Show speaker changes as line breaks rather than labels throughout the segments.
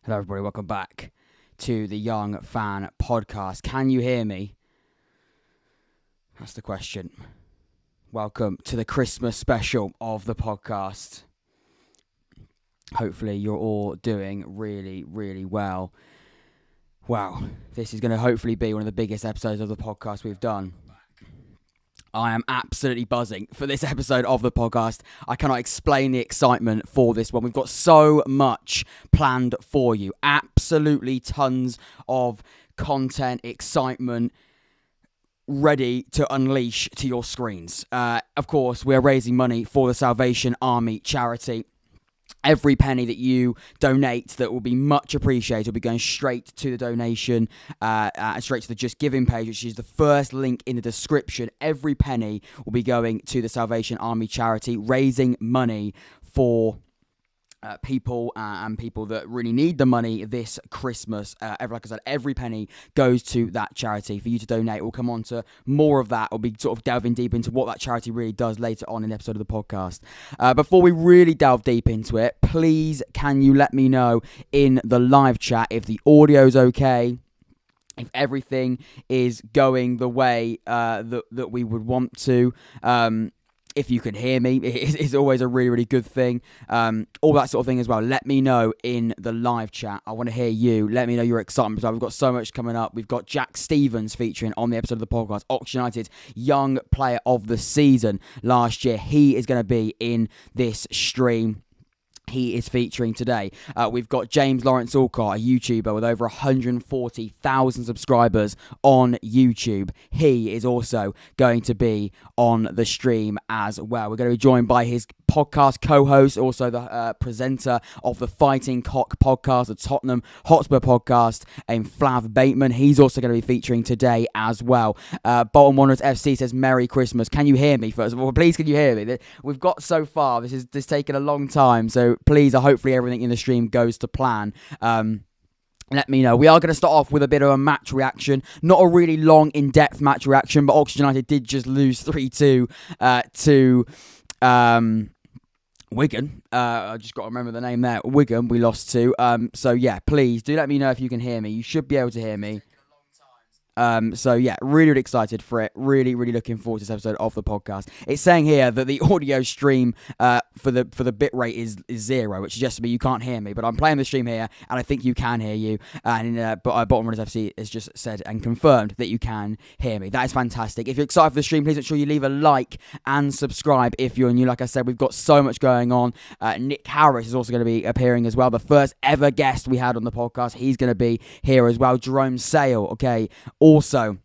Hello, everybody. Welcome back to the Young Fan Podcast. Can you hear me? That's the question. Welcome to the Christmas special of the podcast. Hopefully, you're all doing really, really well. Wow, this is going to hopefully be one of the biggest episodes of the podcast we've done. I am absolutely buzzing for this episode of the podcast. I cannot explain the excitement for this one. We've got so much planned for you. Absolutely tons of content, excitement, ready to unleash to your screens. Of course, we're raising money for the Salvation Army charity. Every penny that you donate that will be much appreciated will be going straight to the donation, straight to the Just Giving page, which is the first link in the description. Every penny will be going to the Salvation Army charity, raising money for people and people that really need the money this Christmas. Like I said, every penny goes to that charity. For you to donate, we'll come on to more of that. We'll be sort of delving deep into what that charity really does later on in the episode of the podcast. Before we really delve deep into it, please can you let me know in the live chat if the audio's okay, if everything is going the way that we would want to. If you can hear me, it's always a really, really good thing. All that sort of thing as well. Let me know in the live chat. I want to hear you. Let me know your excitement because we've got so much coming up. We've got Jack Stevens featuring on the episode of the podcast. Oxford United Young Player of the Season last year. He is going to be in this stream. He is featuring today. We've got James Lawrence Allcott, a YouTuber with over 140,000 subscribers on YouTube. He is also going to be on the stream as well. We're going to be joined by his podcast co-host, also the presenter of the Fighting Cock podcast, the Tottenham Hotspur podcast, Flav Bateman. He's also going to be featuring today as well. Bolton Wanderers FC says Merry Christmas. Can you hear me first of all? Please, can you hear me? We've got so far. This has taken a long time, so please, hopefully everything in the stream goes to plan. Let me know. We are going to start off with a bit of a match reaction. Not a really long, in-depth match reaction, but Oxford United did just lose 3-2 to Wigan. I just got to remember the name there. Wigan, we lost to. So yeah, please do let me know if you can hear me. You should be able to hear me. So yeah, really, really excited for it. Really, really looking forward to this episode of the podcast. It's saying here that the audio stream for the bit rate is 0, which suggests to me you can't hear me. But I'm playing the stream here, and I think you can hear you. And Bottom Runners FC has just said and confirmed that you can hear me. That is fantastic. If you're excited for the stream, please make sure you leave a like and subscribe if you're new. Like I said, we've got so much going on. Nick Harris is also going to be appearing as well. The first ever guest we had on the podcast. He's going to be here as well. Jerome Sale, okay. Also,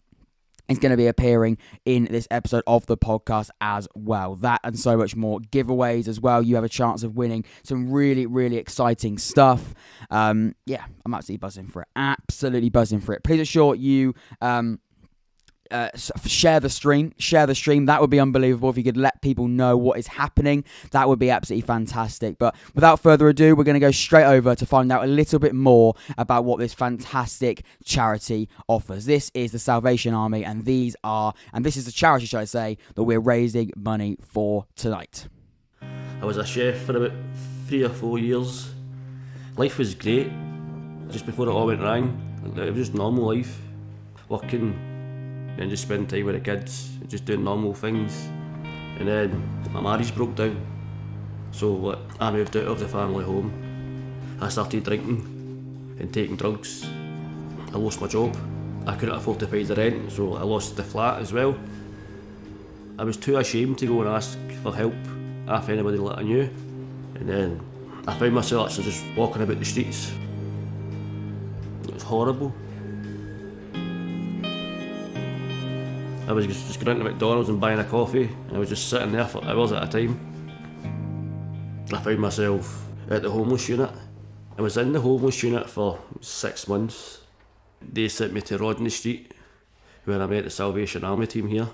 is going to be appearing in this episode of the podcast as well. That and so much more. Giveaways as well. You have a chance of winning some really, really exciting stuff. Yeah, I'm absolutely buzzing for it. Absolutely buzzing for it. Please ensure you share the stream. That would be unbelievable if you could let people know what is happening. That would be absolutely fantastic. But without further ado, we're going to go straight over to find out a little bit more about what this fantastic charity offers. This is the Salvation Army, and this is the charity, should I say, that we're raising money for tonight.
I was a chef for about 3 or 4 years. Life was great. Just before it all went wrong, it was just normal life. Working and just spending time with the kids, just doing normal things. And then my marriage broke down, so I moved out of the family home. I started drinking and taking drugs. I lost my job. I couldn't afford to pay the rent, so I lost the flat as well. I was too ashamed to go and ask for help if anybody that I knew. And then I found myself actually just walking about the streets. It was horrible. I was just going to McDonald's and buying a coffee, and I was just sitting there for hours at a time. I found myself at the homeless unit. I was in the homeless unit for 6 months. They sent me to Rodney Street, where I met the Salvation Army team here.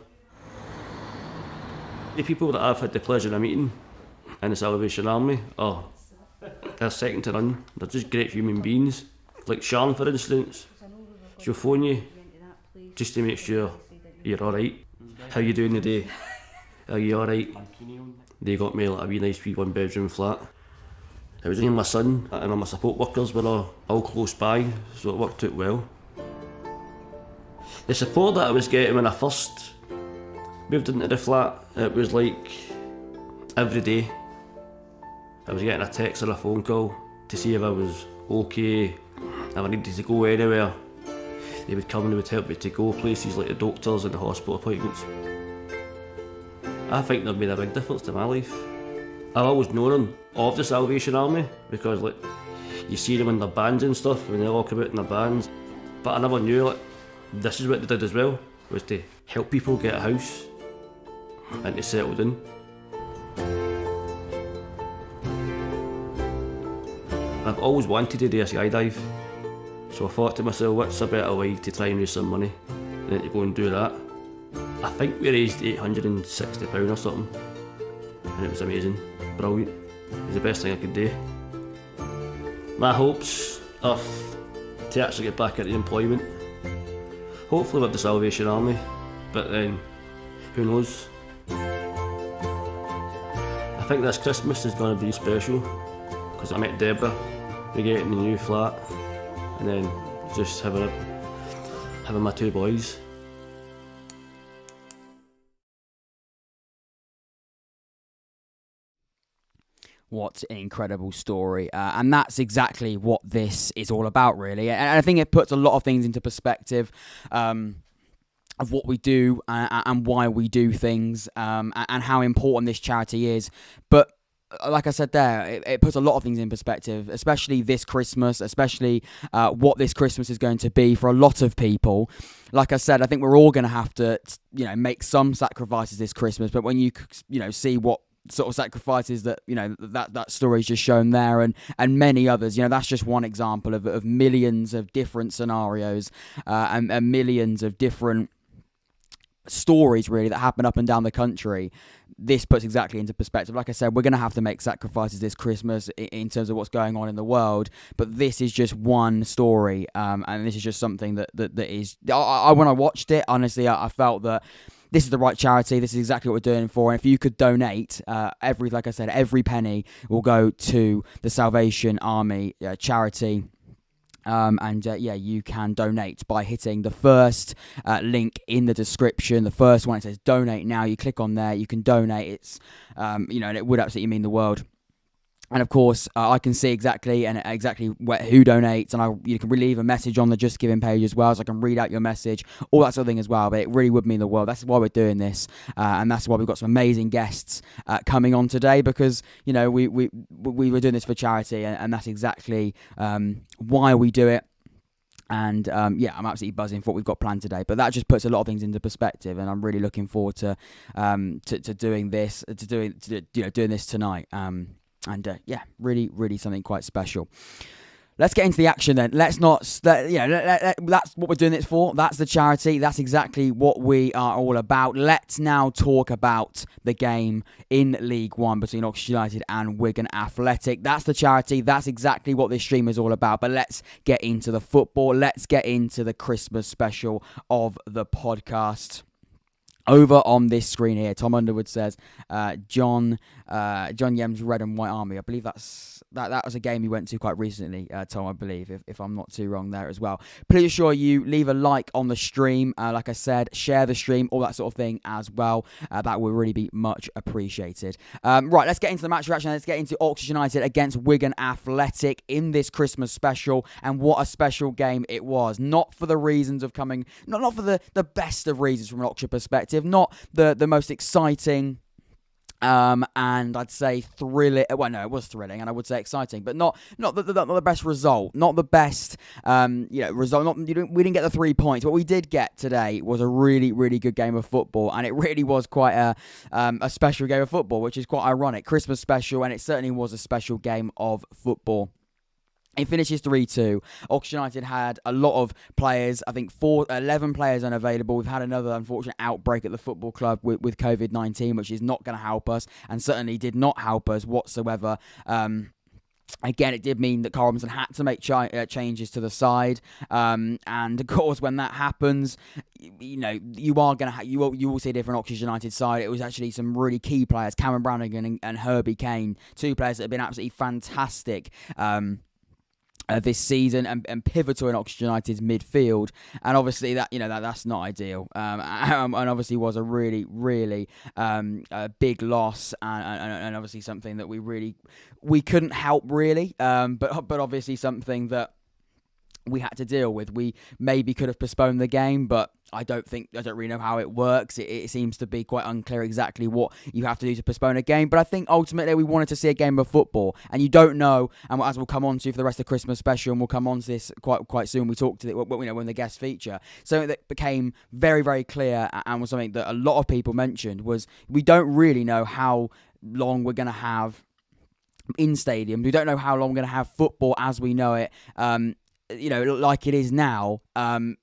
The people that I've had the pleasure of meeting in the Salvation Army they're second to none. They're just great human beings. Like Sharon, for instance, she'll phone you just to make sure you're alright. How you doing today? Are you alright? They got me like a wee nice wee 1-bedroom flat. It was me and my son and all my support workers were all close by, so it worked out well. The support that I was getting when I first moved into the flat, it was like every day I was getting a text or a phone call to see if I was okay, if I needed to go anywhere. They would come and they would help me to go places like the doctors and the hospital appointments. I think they've made a big difference to my life. I've always known of the Salvation Army because like you see them in their bands and stuff when they walk about in their bands, but I never knew like this is what they did as well, was to help people get a house and to settle in. I've always wanted to do a skydive, so I thought to myself, what's a better way to try and raise some money than to go and do that. I think we raised £860 or something, and it was amazing, brilliant. It was the best thing I could do. My hopes are to actually get back into employment, hopefully with the Salvation Army, but then who knows. I think this Christmas is going to be special because I met Deborah, we get in the new flat, and then just having my two boys.
What an incredible story. And that's exactly what this is all about, really. And I think it puts a lot of things into perspective of what we do and why we do things and how important this charity is. But like I said there, it puts a lot of things in perspective, especially this Christmas, especially what this Christmas is going to be for a lot of people. Like I said, I think we're all going to have to, make some sacrifices this Christmas. But when you see what sort of sacrifices that that story's just shown there, and many others, that's just one example of millions of different scenarios and millions of different stories really that happen up and down the country. This puts exactly into perspective. Like I said, we're going to have to make sacrifices this Christmas in terms of what's going on in the world, but this is just one story, and this is just something that is. I when I watched it, honestly, I felt that this is the right charity. This is exactly what we're doing for. And if you could donate, every penny will go to the Salvation Army charity. You can donate by hitting the first link in the description. The first one, it says donate now. You click on there, you can donate. It's, and it would absolutely mean the world. And of course, I can see exactly who donates, and you can leave a message on the Just Giving page as well, so I can read out your message, all that sort of thing as well. But it really would mean the world. That's why we're doing this, and that's why we've got some amazing guests coming on today, because we were doing this for charity, and that's exactly why we do it. And I'm absolutely buzzing for what we've got planned today. But that just puts a lot of things into perspective, and I'm really looking forward to doing this, doing this tonight. Really, really something quite special. Let's get into the action then. Let's not, that's what we're doing it for. That's the charity. That's exactly what we are all about. Let's now talk about the game in League One between Oxford United and Wigan Athletic. That's the charity. That's exactly what this stream is all about. But let's get into the football. Let's get into the Christmas special of the podcast. Over on this screen here, Tom Underwood says, John Yem's Red and White Army. I believe that was a game you went to quite recently, Tom, I believe, if I'm not too wrong there as well. Please ensure you leave a like on the stream. Like I said, share the stream, all that sort of thing as well. That will really be much appreciated. Right, let's get into the match reaction. Let's get into Oxford United against Wigan Athletic in this Christmas special. And what a special game it was. Not for the reasons of coming, not for the best of reasons from an Oxford perspective. Not the most exciting and I'd say thrilling. Well, no, it was thrilling, and I would say exciting, but not the best result, not the best result. We didn't get the 3 points. What we did get today was a really, really good game of football, and it really was quite a special game of football, which is quite ironic. Christmas special, and it certainly was a special game of football. It finishes 3-2. Oxford United had a lot of players, I think 11 players unavailable. We've had another unfortunate outbreak at the football club with COVID-19, which is not going to help us, and certainly did not help us whatsoever Again, it did mean that Carl Robinson had to make changes to the side, and of course, when that happens, you are going to you will see a different Oxford United side. It was actually some really key players, Cameron Brannigan and Herbie Kane, two players that have been absolutely fantastic. This season and pivotal in Oxford United's midfield, and obviously that's not ideal, and obviously was a really big loss, and obviously something that we couldn't help really, but obviously something that we had to deal with. We maybe could have postponed the game, but I don't really know how it works. It seems to be quite unclear exactly what you have to do to postpone a game. But I think ultimately we wanted to see a game of football, and you don't know. And as we'll come on to for the rest of the Christmas special, and we'll come on to this quite soon. We talked to it when the guest feature. Something that became very, very clear, and was something that a lot of people mentioned, was we don't really know how long we're going to have in stadiums. We don't know how long we're going to have football as we know it. Like it is now.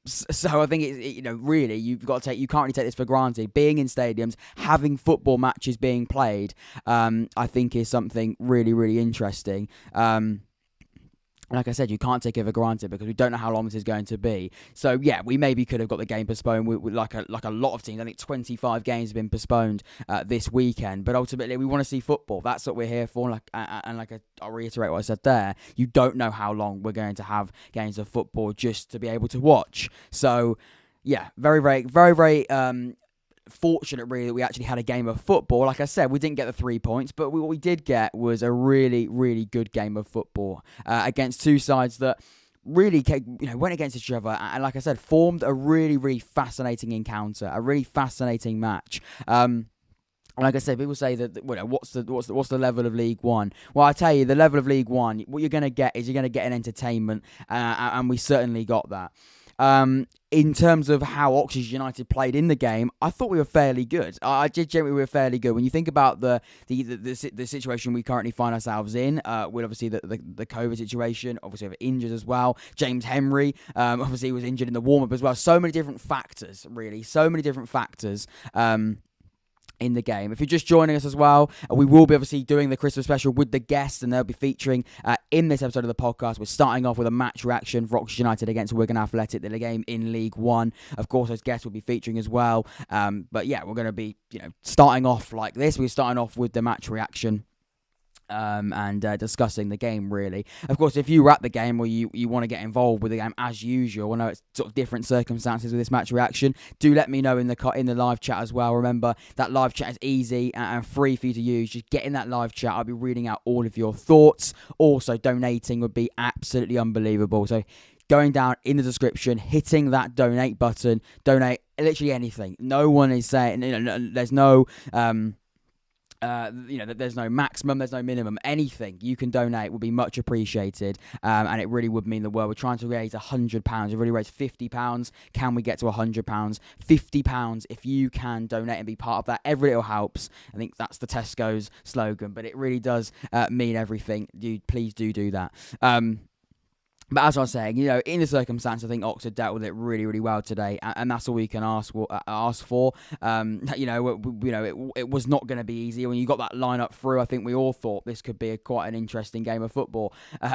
So I think really you can't really take this for granted. Being in stadiums, having football matches being played, I think is something really, really interesting. Like I said, you can't take it for granted because we don't know how long this is going to be. So yeah, we maybe could have got the game postponed. We like a lot of teams. I think 25 games have been postponed this weekend. But ultimately, we want to see football. That's what we're here for. I'll reiterate what I said there. You don't know how long we're going to have games of football just to be able to watch. So yeah, very, very, very, very fortunate really that we actually had a game of football. Like I said, we didn't get the 3 points, but what we did get was a really, really good game of football against two sides that really went against each other, and like I said, formed a really, really fascinating encounter, a really fascinating match. Like I said, people say that what's the level of League One? Well, I tell you, the level of League One, what you're going to get is an entertainment, and we certainly got that. In terms of how Oxford United played in the game, I thought we were fairly good. I did generally we were fairly good. When you think about the situation we currently find ourselves in, with obviously the COVID situation, obviously we have injured as well. James Henry, obviously was injured in the warm-up as well. So many different factors, really. So many different factors. In the game. If you're just joining us as well, we will be obviously doing the Christmas special with the guests, and they'll be featuring in this episode of the podcast. We're starting off with a match reaction for Oxford United against Wigan Athletic, the game in League One. Of course, those guests will be featuring as well. But yeah, we're going to be starting off like this. We're starting off with the match reaction. And discussing the game, really. Of course, if you were at the game or you want to get involved with the game as usual, I know it's sort of different circumstances with this match reaction, do let me know in the live chat as well. Remember, that live chat is easy and free for you to use. Just get in that live chat. I'll be reading out all of your thoughts. Also, donating would be absolutely unbelievable. So going down in the description, hitting that donate button, donate literally anything. No one is saying, there's no... there's no maximum, there's no minimum. Anything you can donate will be much appreciated, and it really would mean the world. We're trying to raise £100. We've already raised £50. Can we get to £100? £50 if you can donate and be part of that. Every little helps. I think that's the Tesco's slogan, but it really does mean everything. Please do that. But as I was saying, in the circumstance, I think Oxford dealt with it really, really well today, and that's all we can ask for. It was not going to be easy. When you got that lineup through, I think we all thought this could be quite an interesting game of football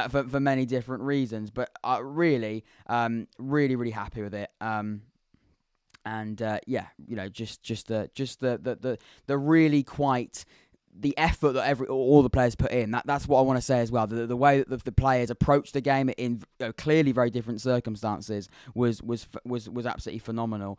for many different reasons. But really, really happy with it. Just the really quite. The effort that all the players put in, that's what I want to say as well. The way that the players approached the game in clearly very different circumstances was absolutely phenomenal.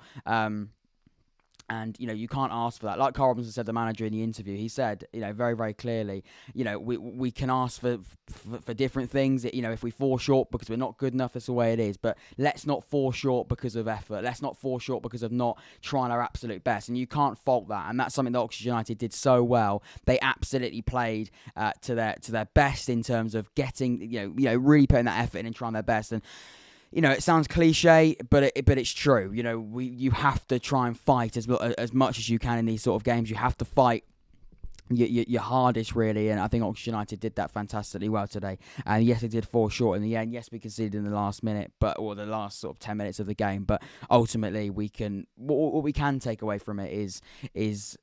And you can't ask for that. Like Carl Robinson said, the manager in the interview, he said, very, very clearly, we can ask for different things. If we fall short because we're not good enough, that's the way it is. But let's not fall short because of effort. Let's not fall short because of not trying our absolute best. And you can't fault that. And that's something that Oxford United did so well. They absolutely played to their best in terms of getting, really putting that effort in and trying their best. And it sounds cliche, but it's true. You have to try and fight as much as you can in these sort of games. You have to fight your hardest, really, and I think Oxford United did that fantastically well today. And yes, they did fall short in the end. Yes, we conceded in the last minute, or the last sort of 10 minutes of the game. But ultimately, what we can take away from it is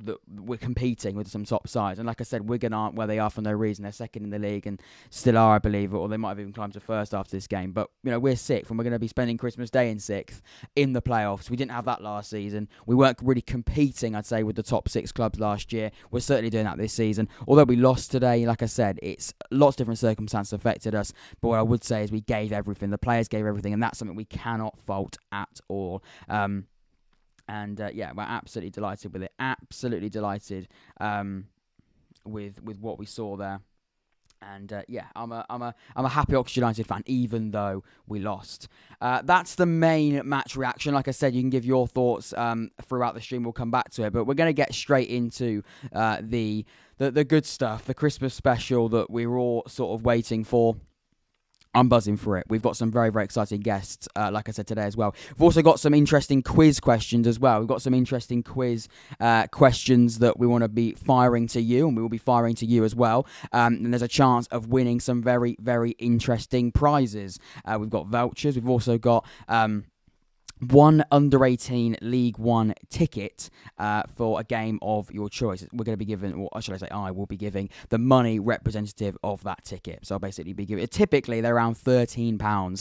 that we're competing with some top sides. And like I said, Wigan aren't where they are for no reason. They're second in the league and still are, I believe, or they might have even climbed to first after this game. But, we're sixth, and we're going to be spending Christmas Day in sixth in the playoffs. We didn't have that last season. We weren't really competing, I'd say, with the top six clubs last year. We're certainly doing that this season. Although we lost today, like I said, it's lots of different circumstances affected us. But what I would say is we gave everything. The players gave everything, and that's something we cannot fault at all. We're absolutely delighted with it. Absolutely delighted with what we saw there. And I'm a happy Oxford United fan, even though we lost. That's the main match reaction. Like I said, you can give your thoughts throughout the stream. We'll come back to it, but we're going to get straight into the good stuff, the Christmas special that we were all sort of waiting for. I'm buzzing for it. We've got some very, very exciting guests, like I said, today as well. We've also got some interesting quiz questions as well. We've got some interesting quiz questions that we want to be firing to you, and we will be firing to you as well. And there's a chance of winning some very, very interesting prizes. We've got vouchers. We've also got one under-18 League One ticket for a game of your choice. We're going to be giving, or should I say I will be giving, the money representative of that ticket. So I'll basically be giving, typically they're around £13.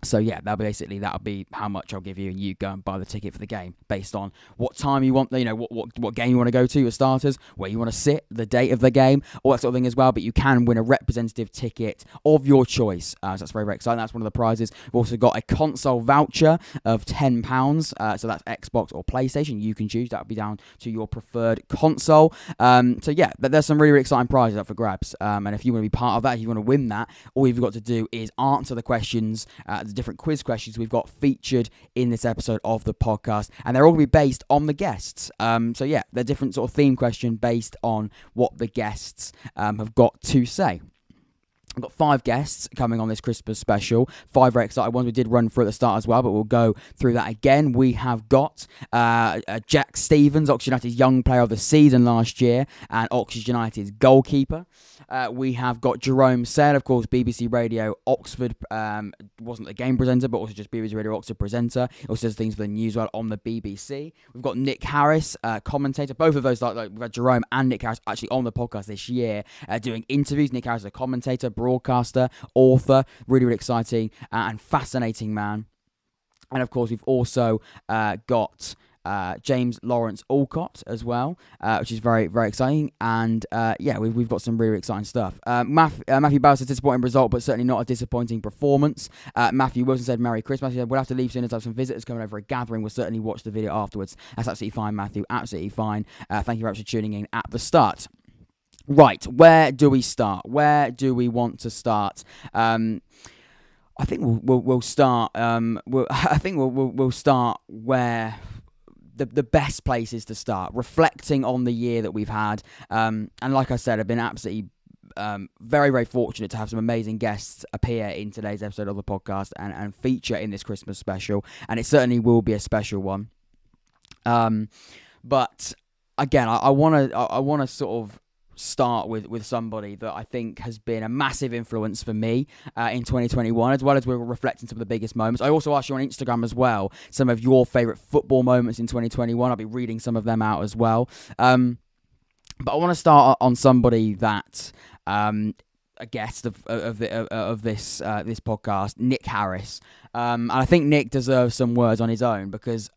So yeah, that'll be how much I'll give you, and you go and buy the ticket for the game based on what time you want, what game you want to go to, your starters, where you want to sit, the date of the game, all that sort of thing as well. But you can win a representative ticket of your choice. So that's very, very exciting. That's one of the prizes. We've also got a console voucher of £10. So that's Xbox or PlayStation. You can choose. That'll be down to your preferred console. So yeah, but there's some really, really exciting prizes up for grabs. And if you want to be part of that, if you want to win that, all you've got to do is answer the questions, the different quiz questions we've got featured in this episode of the podcast, and they're all going to be based on the guests. So yeah, they're different sort of theme question based on what the guests have got to say. I've got 5 guests coming on this Christmas special. 5 very exciting ones. We did run through at the start as well, but we'll go through that again. We have got Jack Stevens, Oxford United's young player of the season last year, and Oxford United's goalkeeper. We have got Jerome Said, of course, BBC Radio Oxford, wasn't a game presenter, but also just BBC Radio Oxford presenter. He also does things for the news on the BBC. We've got Nick Harris, commentator. Both of those, we've had Jerome and Nick Harris actually on the podcast this year doing interviews. Nick Harris is a commentator, broadcaster, author, really, really exciting and fascinating man. And of course, we've also got James Lawrence Allcott as well, which is very, very exciting. And we've got some really exciting stuff. Matthew Bowers said disappointing result, but certainly not a disappointing performance. Matthew Wilson said Merry Christmas. He said we'll have to leave soon as I have some visitors coming over a gathering. We'll certainly watch the video afterwards. That's absolutely fine, Matthew. Absolutely fine. Thank you very much for tuning in at the start. Right, where do we start? Where do we want to start? I think we'll start. We'll start where the best place is to start, reflecting on the year that we've had. And like I said, I've been absolutely very, very fortunate to have some amazing guests appear in today's episode of the podcast and feature in this Christmas special. And it certainly will be a special one. But again, I want to sort of start with somebody that I think has been a massive influence for me in 2021, as well as we're reflecting some of the biggest moments. I also asked you on Instagram as well some of your favourite football moments in 2021. I'll be reading some of them out as well. But I want to start on somebody that a guest of this podcast, Nick Harris. And I think Nick deserves some words on his own, because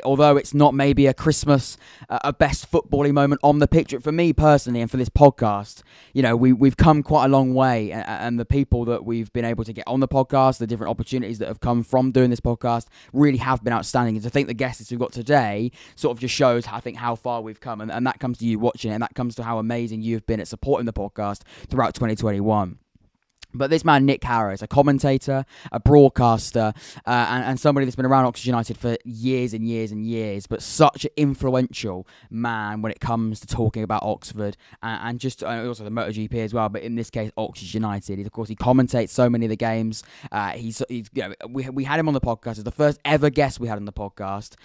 although it's not maybe a Christmas, a best footballing moment on the pitch, for me personally and for this podcast, we've come quite a long way, and the people that we've been able to get on the podcast, the different opportunities that have come from doing this podcast really have been outstanding. And I think the guests we've got today sort of just shows, I think, how far we've come, and that comes to you watching it, and that comes to how amazing you've been at supporting the podcast throughout 2021. But this man, Nick Harris, a commentator, a broadcaster, and somebody that's been around Oxford United for years and years and years, but such an influential man when it comes to talking about Oxford, and just also the MotoGP as well, but in this case, Oxford United. Of course, he commentates so many of the games. We had him on the podcast as the first ever guest we had on the podcast.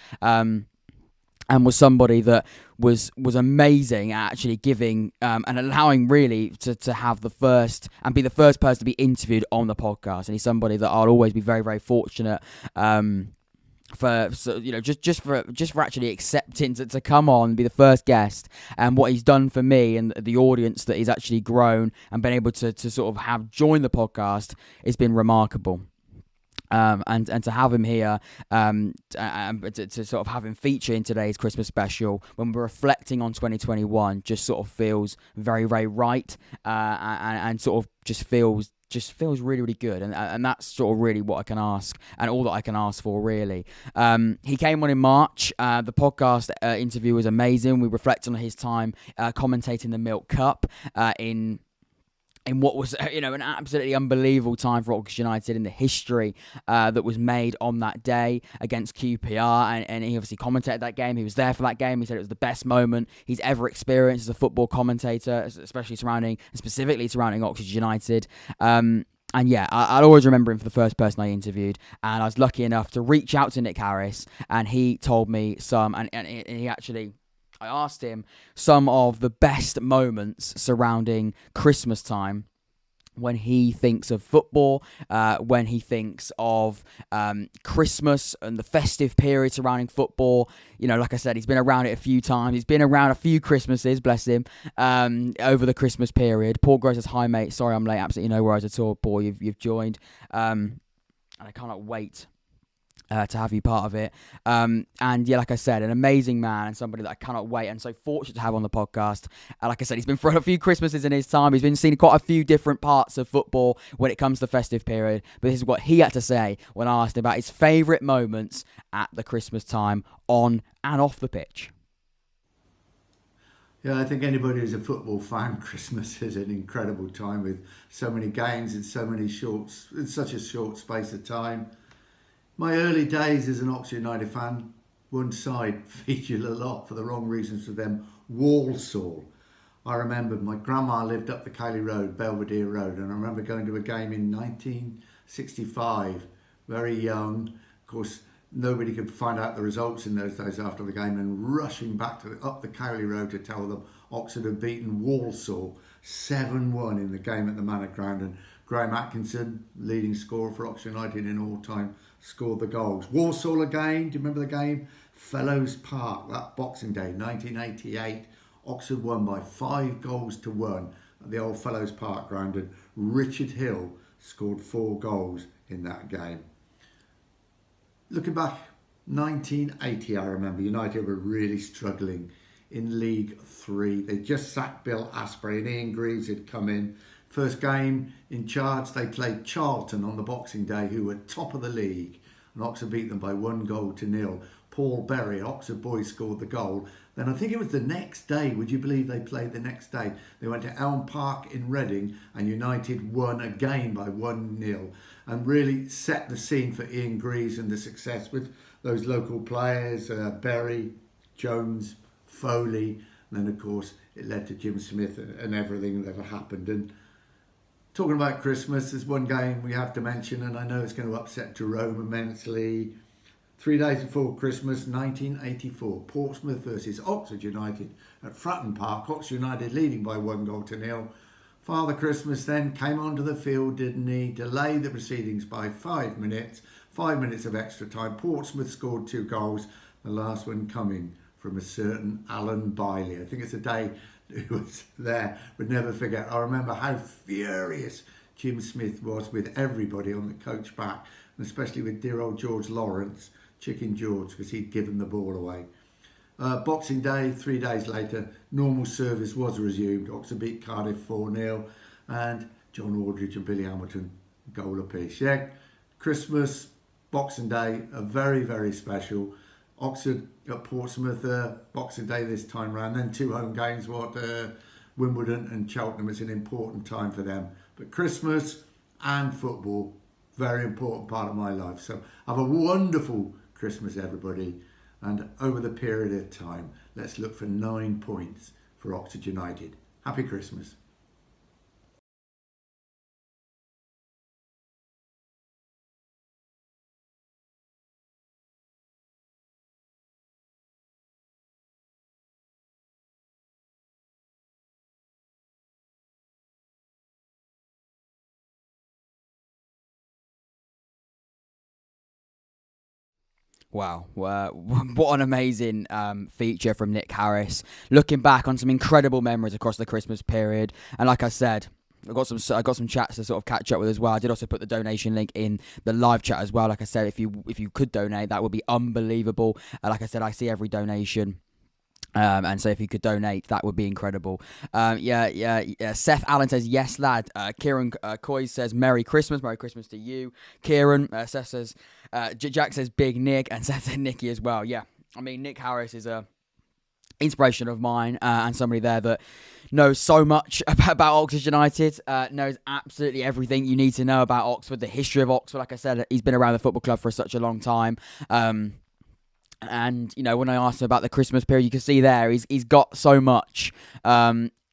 And was somebody that was amazing at actually giving and allowing really to have the first and be the first person to be interviewed on the podcast. And he's somebody that I'll always be very, very fortunate just for actually accepting to come on and be the first guest, and what he's done for me and the audience that he's actually grown and been able to sort of have join the podcast. It's been remarkable. And to have him here, to sort of have him feature in today's Christmas special when we're reflecting on 2021, just sort of feels very, very right, and sort of just feels really, really good, and that's sort of really what I can ask, and all that I can ask for, really. He came on in March. The podcast interview was amazing. We reflected on his time commentating the Milk Cup in what was, an absolutely unbelievable time for Oxford United in the history that was made on that day against QPR. And he obviously commentated that game. He was there for that game. He said it was the best moment he's ever experienced as a football commentator, especially specifically surrounding Oxford United. And yeah, I'll always remember him for the first person I interviewed. And I was lucky enough to reach out to Nick Harris, and he told me I asked him some of the best moments surrounding Christmas time when he thinks of football, when he thinks of Christmas and the festive period surrounding football. Like I said, he's been around it a few times. He's been around a few Christmases, bless him, over the Christmas period. Paul Gross says, "Hi, mate. Sorry I'm late. Absolutely no worries at all. Paul, you've joined. And I cannot wait to have you part of it. And yeah, like I said, an amazing man and somebody that I cannot wait and so fortunate to have on the podcast. Like I said, he's been through a few Christmases in his time. He's been seeing quite a few different parts of football when it comes to the festive period. But this is what he had to say when I asked him about his favourite moments at the Christmas time on and off the pitch.
Yeah, I think anybody who's a football fan, Christmas is an incredible time with so many games in such a short space of time. My early days as an Oxford United fan, one side featured a lot for the wrong reasons for them, Walsall. I remember my grandma lived up the Cayley Road, Belvedere Road, and I remember going to a game in 1965, very young. Of course, nobody could find out the results in those days after the game, and rushing back up the Cayley Road to tell them Oxford had beaten Walsall 7-1 in the game at the Manor Ground, and Graham Atkinson, leading scorer for Oxford United in all time, scored the goals. Walsall again, do you remember the game? Fellows Park, that Boxing Day, 1988. Oxford won by 5-1 at the old Fellows Park ground, and Richard Hill scored 4 goals in that game. Looking back, 1980, I remember, United were really struggling in League 3. They just sacked Bill Asprey and Ian Greaves had come in. First game in charge, they played Charlton on the Boxing Day, who were top of the league, and Oxford beat them by 1-0. Paul Berry, Oxford boys, scored the goal. Then I think it was the next day, would you believe they played the next day? They went to Elm Park in Reading, and United won again by 1-0, and really set the scene for Ian Greaves and the success with those local players, Berry, Jones, Foley, and then of course it led to Jim Smith and everything that happened. And talking about Christmas, there's one game we have to mention, and I know it's going to upset Jerome immensely. 3 days before Christmas, 1984, Portsmouth versus Oxford United at Fratton Park. Oxford United leading by 1-0. Father Christmas then came onto the field, didn't he? Delayed the proceedings by 5 minutes. 5 minutes of extra time. Portsmouth scored 2 goals, the last one coming from a certain Alan Biley. I think it's a day who was there would never forget. I remember how furious Jim Smith was with everybody on the coach back, and especially with dear old George Lawrence, Chicken George, because he'd given the ball away. Boxing Day, 3 days later, normal service was resumed. Oxford beat Cardiff 4-0, and John Aldridge and Billy Hamilton goal apiece. Yeah, Christmas, Boxing Day are very, very special. Oxford at Portsmouth, Boxing Day this time round. Then 2 home games, Wimbledon and Cheltenham. It's an important time for them. But Christmas and football, very important part of my life. So have a wonderful Christmas, everybody. And over the period of time, let's look for 9 points for Oxford United. Happy Christmas.
Wow, what an amazing feature from Nick Harris. Looking back on some incredible memories across the Christmas period, and like I said, I got some chats to sort of catch up with as well. I did also put the donation link in the live chat as well. Like I said, if you could donate, that would be unbelievable. Like I said, I see every donation. And so if you could donate, that would be incredible. Seth Allen says, yes, lad. Kieran Coy says, Merry Christmas to you. Kieran, Seth says, Jack says, Big Nick, and Seth said Nicky as well. Yeah, I mean, Nick Harris is a inspiration of mine, and somebody there that knows so much about Oxford United, knows absolutely everything you need to know about Oxford, the history of Oxford. Like I said, he's been around the football club for such a long time. And, you know, when I asked him about the Christmas period, you can see there, he's got so much.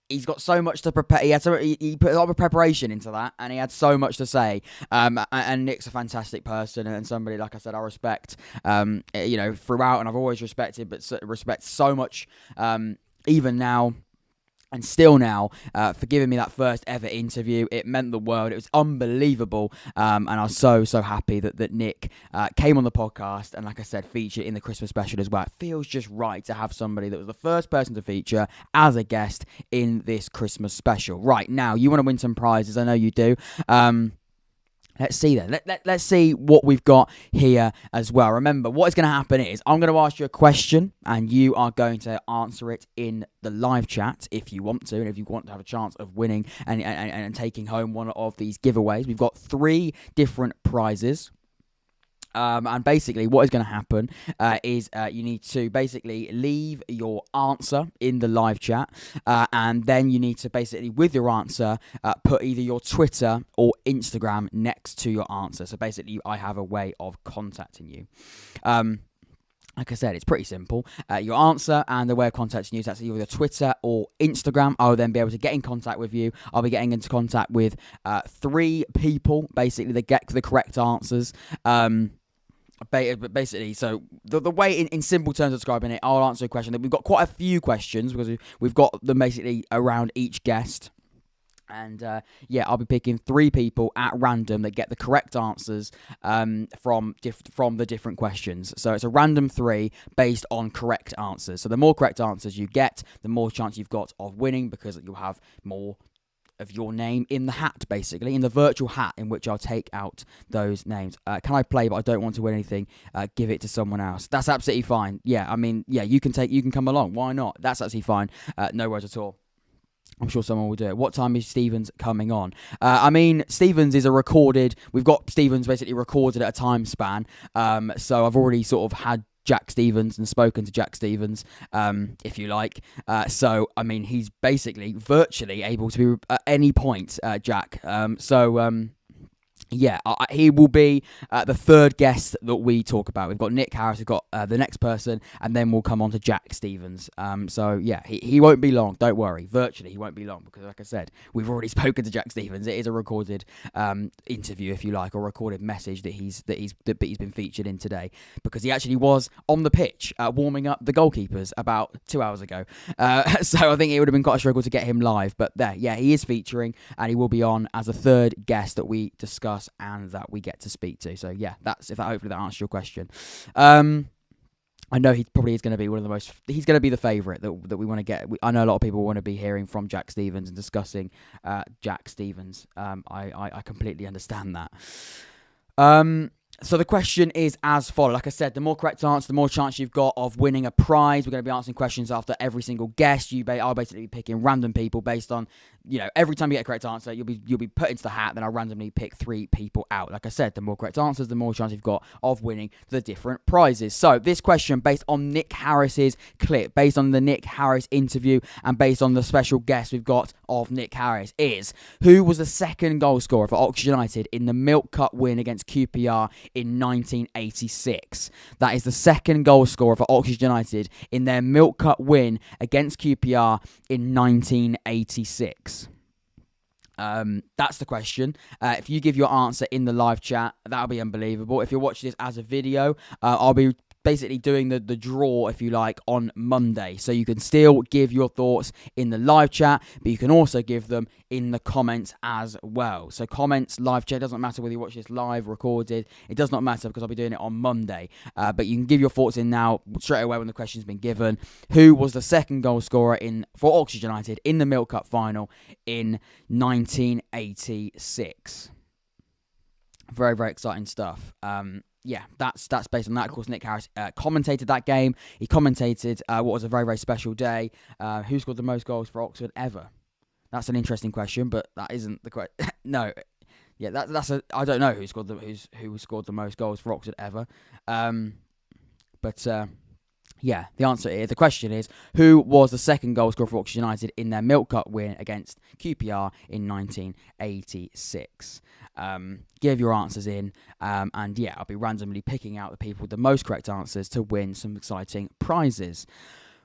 He's got so much to prepare. He put a lot of preparation into that, and he had so much to say. And Nick's a fantastic person, and somebody, like I said, I respect, you know, throughout, and I've always respected, but respect so much, even now. And still now, for giving me that first ever interview. It meant the world. It was unbelievable. And I was so happy that Nick came on the podcast and, like I said, featured in the Christmas special as well. It feels just right to have somebody that was the first person to feature as a guest in this Christmas special. Right, now, you want to win some prizes. I know you do. Let's see then. Let's see what we've got here as well. Remember, what is going to happen is I'm going to ask you a question and you are going to answer it in the live chat if you want to, and if you want to have a chance of winning and taking home one of these giveaways. We've got 3 different prizes. And basically what is going to happen is you need to basically leave your answer in the live chat, and then you need to basically, with your answer, put either your Twitter or Instagram next to your answer. So basically I have a way of contacting you. Like I said, it's pretty simple. Your answer and the way of contacting you, so that's either Twitter or Instagram. I'll then be able to get in contact with you. I'll be getting into contact with 3 people, basically, that get the correct answers. Basically, so the way, in simple terms of describing it, I'll answer a question. We've got quite a few questions because we've got them basically around each guest. And I'll be picking 3 people at random that get the correct answers from the different questions. So it's a random 3 based on correct answers. So the more correct answers you get, the more chance you've got of winning, because you'll have more of your name in the hat, basically, in the virtual hat in which I'll take out those names. Can I play, but I don't want to win anything? Give it to someone else. That's absolutely fine. Yeah, I mean, yeah, you can come along. Why not? That's absolutely fine. No worries at all. I'm sure someone will do it. What time is Stevens coming on? I mean, Stevens is we've got Stevens basically recorded at a time span. So I've already sort of had Jack Stevens and spoken to Jack Stevens, if you like. So, I mean, he's basically virtually able to be at any point, Jack. He will be the 3rd guest that we talk about. We've got Nick Harris, we've got the next person, and then we'll come on to Jack Stevens. He won't be long, don't worry. Virtually, he won't be long, because like I said, we've already spoken to Jack Stevens. It is a recorded interview, if you like, or recorded message that he's been featured in today, because he actually was on the pitch warming up the goalkeepers about 2 hours ago. So I think it would have been quite a struggle to get him live, but he is featuring, and he will be on as a 3rd guest that we discuss and that we get to speak to. So hopefully that answers your question. I know he probably is going to be he's going to be the favourite that we want to get. I know a lot of people want to be hearing from Jack Stevens and discussing Jack Stevens. I completely understand that. So the question is as follows. Like I said, the more correct answer, the more chance you've got of winning a prize. We're going to be answering questions after every single guest. I'll basically be picking random people based on, every time you get a correct answer, you'll be put into the hat. Then I'll randomly pick 3 people out. Like I said, the more correct answers, the more chance you've got of winning the different prizes. So this question, based on Nick Harris's clip, based on the Nick Harris interview, and based on the special guest we've got of Nick Harris, is: who was the 2nd goal scorer for Oxford United in the Milk Cup win against QPR in 1986? That is the 2nd goal scorer for Oxford United in their Milk Cup win against QPR in 1986. That's the question. If you give your answer in the live chat, that'll be unbelievable. If you're watching this as a video, I'll be basically doing the draw, if you like, on Monday. So you can still give your thoughts in the live chat, but you can also give them in the comments as well. So comments, live chat, doesn't matter whether you watch this live, recorded. It does not matter because I'll be doing it on Monday. But you can give your thoughts in now, straight away when the question's been given. Who was the second goal scorer for Oxford United in the Milk Cup final in 1986? Very, very exciting stuff. Yeah, that's based on that. Of course, Nick Harris commentated that game. He commentated what was a very, very special day. Who scored the most goals for Oxford ever? That's an interesting question, but that isn't the question. No, yeah, I don't know who scored the most goals for Oxford ever. Yeah, the question is, who was the second goal scorer for Oxford United in their Milk Cup win against QPR in 1986? Give your answers in, and yeah, I'll be randomly picking out the people with the most correct answers to win some exciting prizes.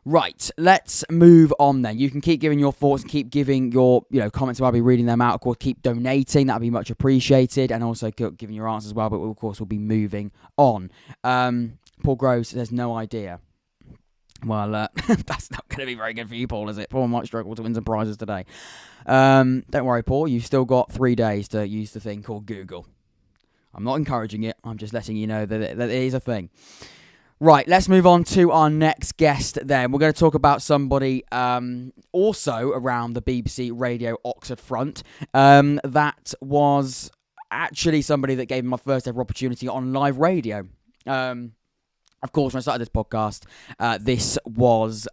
Right, let's move on then. You can keep giving your thoughts, keep giving your comments. I'll be reading them out. Of course, keep donating. That'd be much appreciated, and also giving your answers as well. But of course, we'll be moving on. Paul Groves says no idea. Well, that's not going to be very good for you, Paul, is it? Paul might struggle to win some prizes today. Don't worry, Paul. You've still got 3 days to use the thing called Google. I'm not encouraging it. I'm just letting you know that it is a thing. Right, let's move on to our next guest then. We're going to talk about somebody also around the BBC Radio Oxford front. That was actually somebody that gave me my first ever opportunity on live radio. Of course, when I started this podcast, this was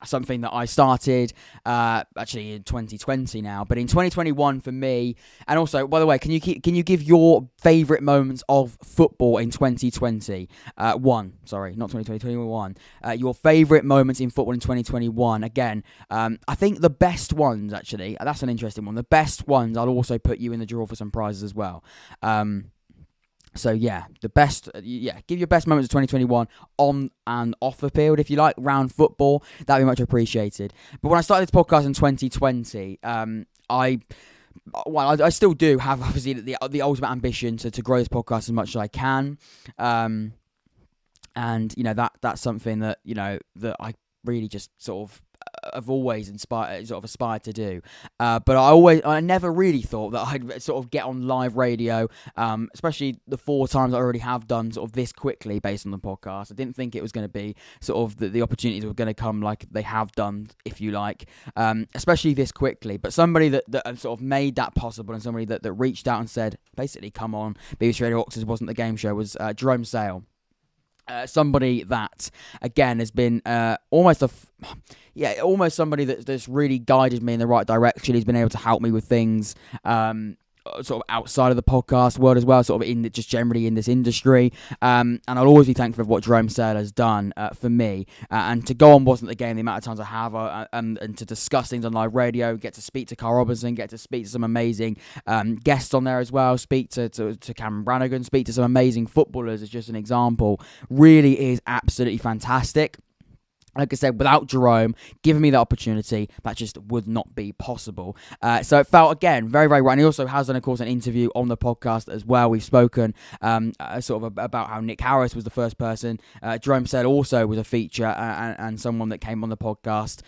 something that I started actually in 2020 now, but in 2021 for me. And also, by the way, can you give your favourite moments of football in 2020? Not 2020, 2021. Your favourite moments in football in 2021. Again, I think the best ones, actually, that's an interesting one. The best ones, I'll also put you in the draw for some prizes as well. So yeah, give your best moments of 2021 on and off the field, if you like, round football. That'd be much appreciated. But when I started this podcast in 2020, I still do have obviously the ultimate ambition to grow this podcast as much as I can, and that's something that that I really just sort of have always aspired to do, but I never really thought that I'd sort of get on live radio, especially the 4 times I already have done sort of this quickly based on the podcast. I didn't think it was going to be sort of the opportunities were going to come like they have done, if you like, especially this quickly. But somebody that sort of made that possible, and somebody that reached out and said, basically, come on, BBC Radio Oxford wasn't the game show, was Jerome Sale. Somebody that, again, has been almost somebody that's really guided me in the right direction. He's been able to help me with things sort of outside of the podcast world as well, sort of just generally in this industry. And I'll always be thankful for what Jerome Sale has done for me. And to go on Wasn't the Game the amount of times I have, and to discuss things on live radio, get to speak to Carl Robinson, get to speak to some amazing guests on there as well, speak to Cameron Brannigan, speak to some amazing footballers as just an example, really is absolutely fantastic. Like I said, without Jerome giving me the opportunity, that just would not be possible. So it felt, again, very, very right. And he also has done, of course, an interview on the podcast as well. We've spoken sort of about how Nick Harris was the first person. Jerome Sale also was a feature and someone that came on the podcast.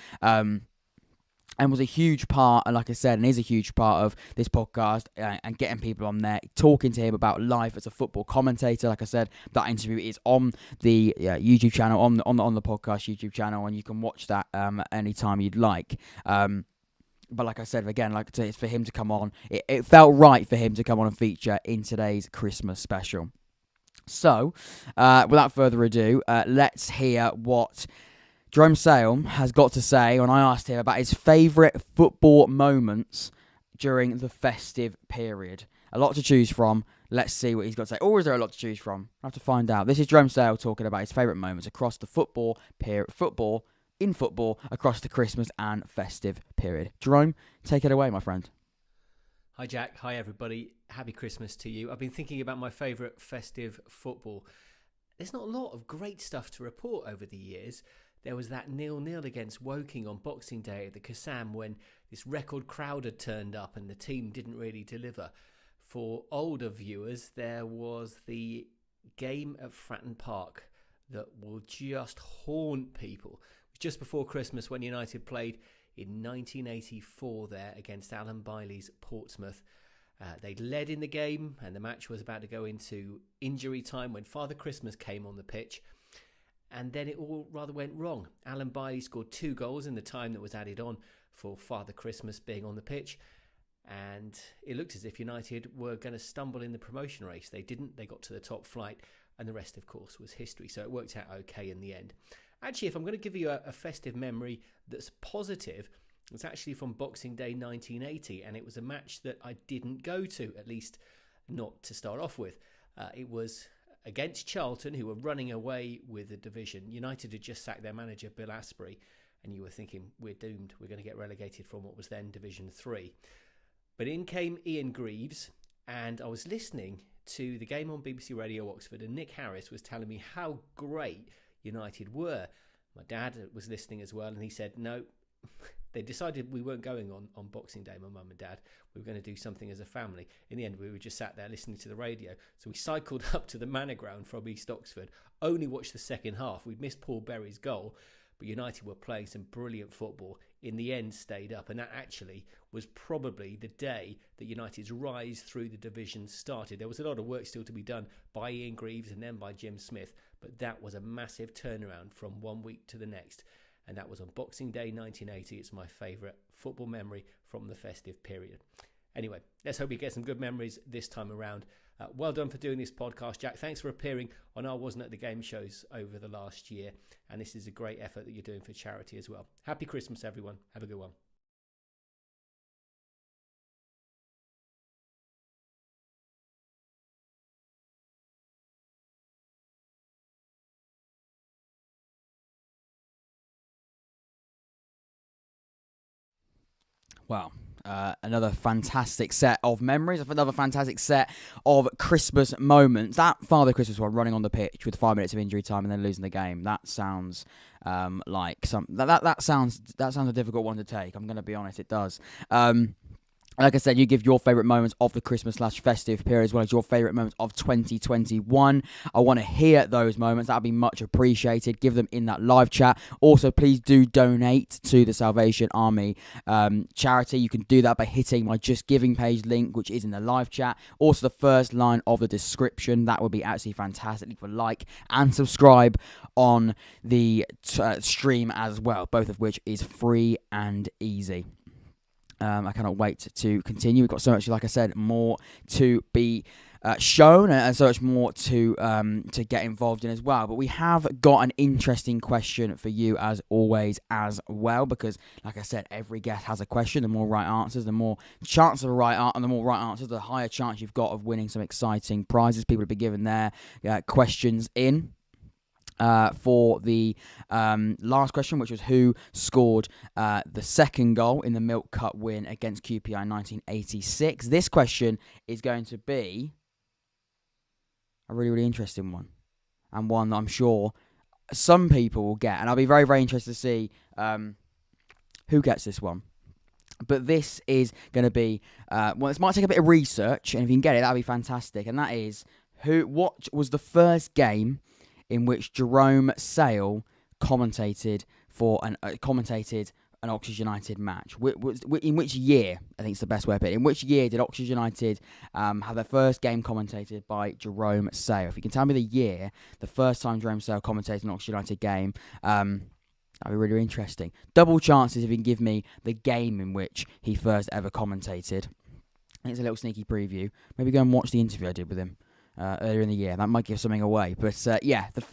And was a huge part, and like I said, and is a huge part of this podcast, and getting people on there, talking to him about life as a football commentator. Like I said, that interview is on the YouTube channel, on the podcast YouTube channel, and you can watch that anytime you'd like. But like I said, again, like I said, it's for him to come on. It felt right for him to come on and feature in today's Christmas special. So, without further ado, let's hear what Jerome Sale has got to say when I asked him about his favourite football moments during the festive period. A lot to choose from. Let's see what he's got to say. Or is there a lot to choose from? I'll have to find out. This is Jerome Sale talking about his favourite moments across the football across the Christmas and festive period. Jerome, take it away, my friend.
Hi, Jack. Hi, everybody. Happy Christmas to you. I've been thinking about my favourite festive football. There's not a lot of great stuff to report over the years. There was that 0-0 against Woking on Boxing Day at the Kassam when this record crowd had turned up and the team didn't really deliver. For older viewers, there was the game at Fratton Park that will just haunt people. It was just before Christmas when United played in 1984 there against Alan Bailey's Portsmouth. They'd led in the game and the match was about to go into injury time when Father Christmas came on the pitch. And then it all rather went wrong. Alan Bailey scored 2 goals in the time that was added on for Father Christmas being on the pitch. And it looked as if United were going to stumble in the promotion race. They didn't. They got to the top flight. And the rest, of course, was history. So it worked out okay in the end. Actually, if I'm going to give you a festive memory that's positive, it's actually from Boxing Day 1980. And it was a match that I didn't go to, at least not to start off with. It was against Charlton, who were running away with the division. United had just sacked their manager, Bill Asprey, and you were thinking, we're doomed. We're going to get relegated from what was then Division 3. But in came Ian Greaves, and I was listening to the game on BBC Radio Oxford, and Nick Harris was telling me how great United were. My dad was listening as well, and he said, no, they decided we weren't going on Boxing Day, my mum and dad. We were going to do something as a family. In the end, we were just sat there listening to the radio. So we cycled up to the Manor Ground from East Oxford, only watched the second half. We'd missed Paul Berry's goal, but United were playing some brilliant football. In the end, stayed up, and that actually was probably the day that United's rise through the division started. There was a lot of work still to be done by Ian Greaves and then by Jim Smith, but that was a massive turnaround from one week to the next. And that was on Boxing Day 1980. It's my favourite football memory from the festive period. Anyway, let's hope you get some good memories this time around. Well done for doing this podcast, Jack. Thanks for appearing on our Wasn't at the Game shows over the last year. And this is a great effort that you're doing for charity as well. Happy Christmas, everyone. Have a good one.
Wow. Another fantastic set of memories, another fantastic set of Christmas moments. That Father Christmas one, running on the pitch with 5 minutes of injury time and then losing the game, that sounds like some that sounds a difficult one to take. I'm going to be honest, it does. Like I said, you give your favourite moments of the Christmas/festive period as well as your favourite moments of 2021. I want to hear those moments. That would be much appreciated. Give them in that live chat. Also, please do donate to the Salvation Army charity. You can do that by hitting my Just Giving page link, which is in the live chat. Also, the first line of the description. That would be absolutely fantastic. Leave a like and subscribe on the stream as well, both of which is free and easy. I cannot wait to continue. We've got so much, like I said, more to be shown and so much more to get involved in as well. But we have got an interesting question for you as always as well, because like I said, every guest has a question. The more right answers, the more chance of a right answer, and the more right answers, the higher chance you've got of winning some exciting prizes. People will be given their questions in. For the last question, which was who scored the second goal in the Milk Cup win against QPR in 1986. This question is going to be a really, really interesting one, and one that I'm sure some people will get, and I'll be very, very interested to see who gets this one. But this is going to be, this might take a bit of research, and if you can get it, that'd be fantastic. And that is, what was the first game in which Jerome Sale commentated an Oxford United match? In which year? I think it's the best way of putting it. In which year did Oxford United have their first game commentated by Jerome Sale? If you can tell me the year, the first time Jerome Sale commentated an Oxford United game, that'd be really, really interesting. Double chances if you can give me the game in which he first ever commentated. I think it's a little sneaky preview. Maybe go and watch the interview I did with him earlier in the year. That might give something away. But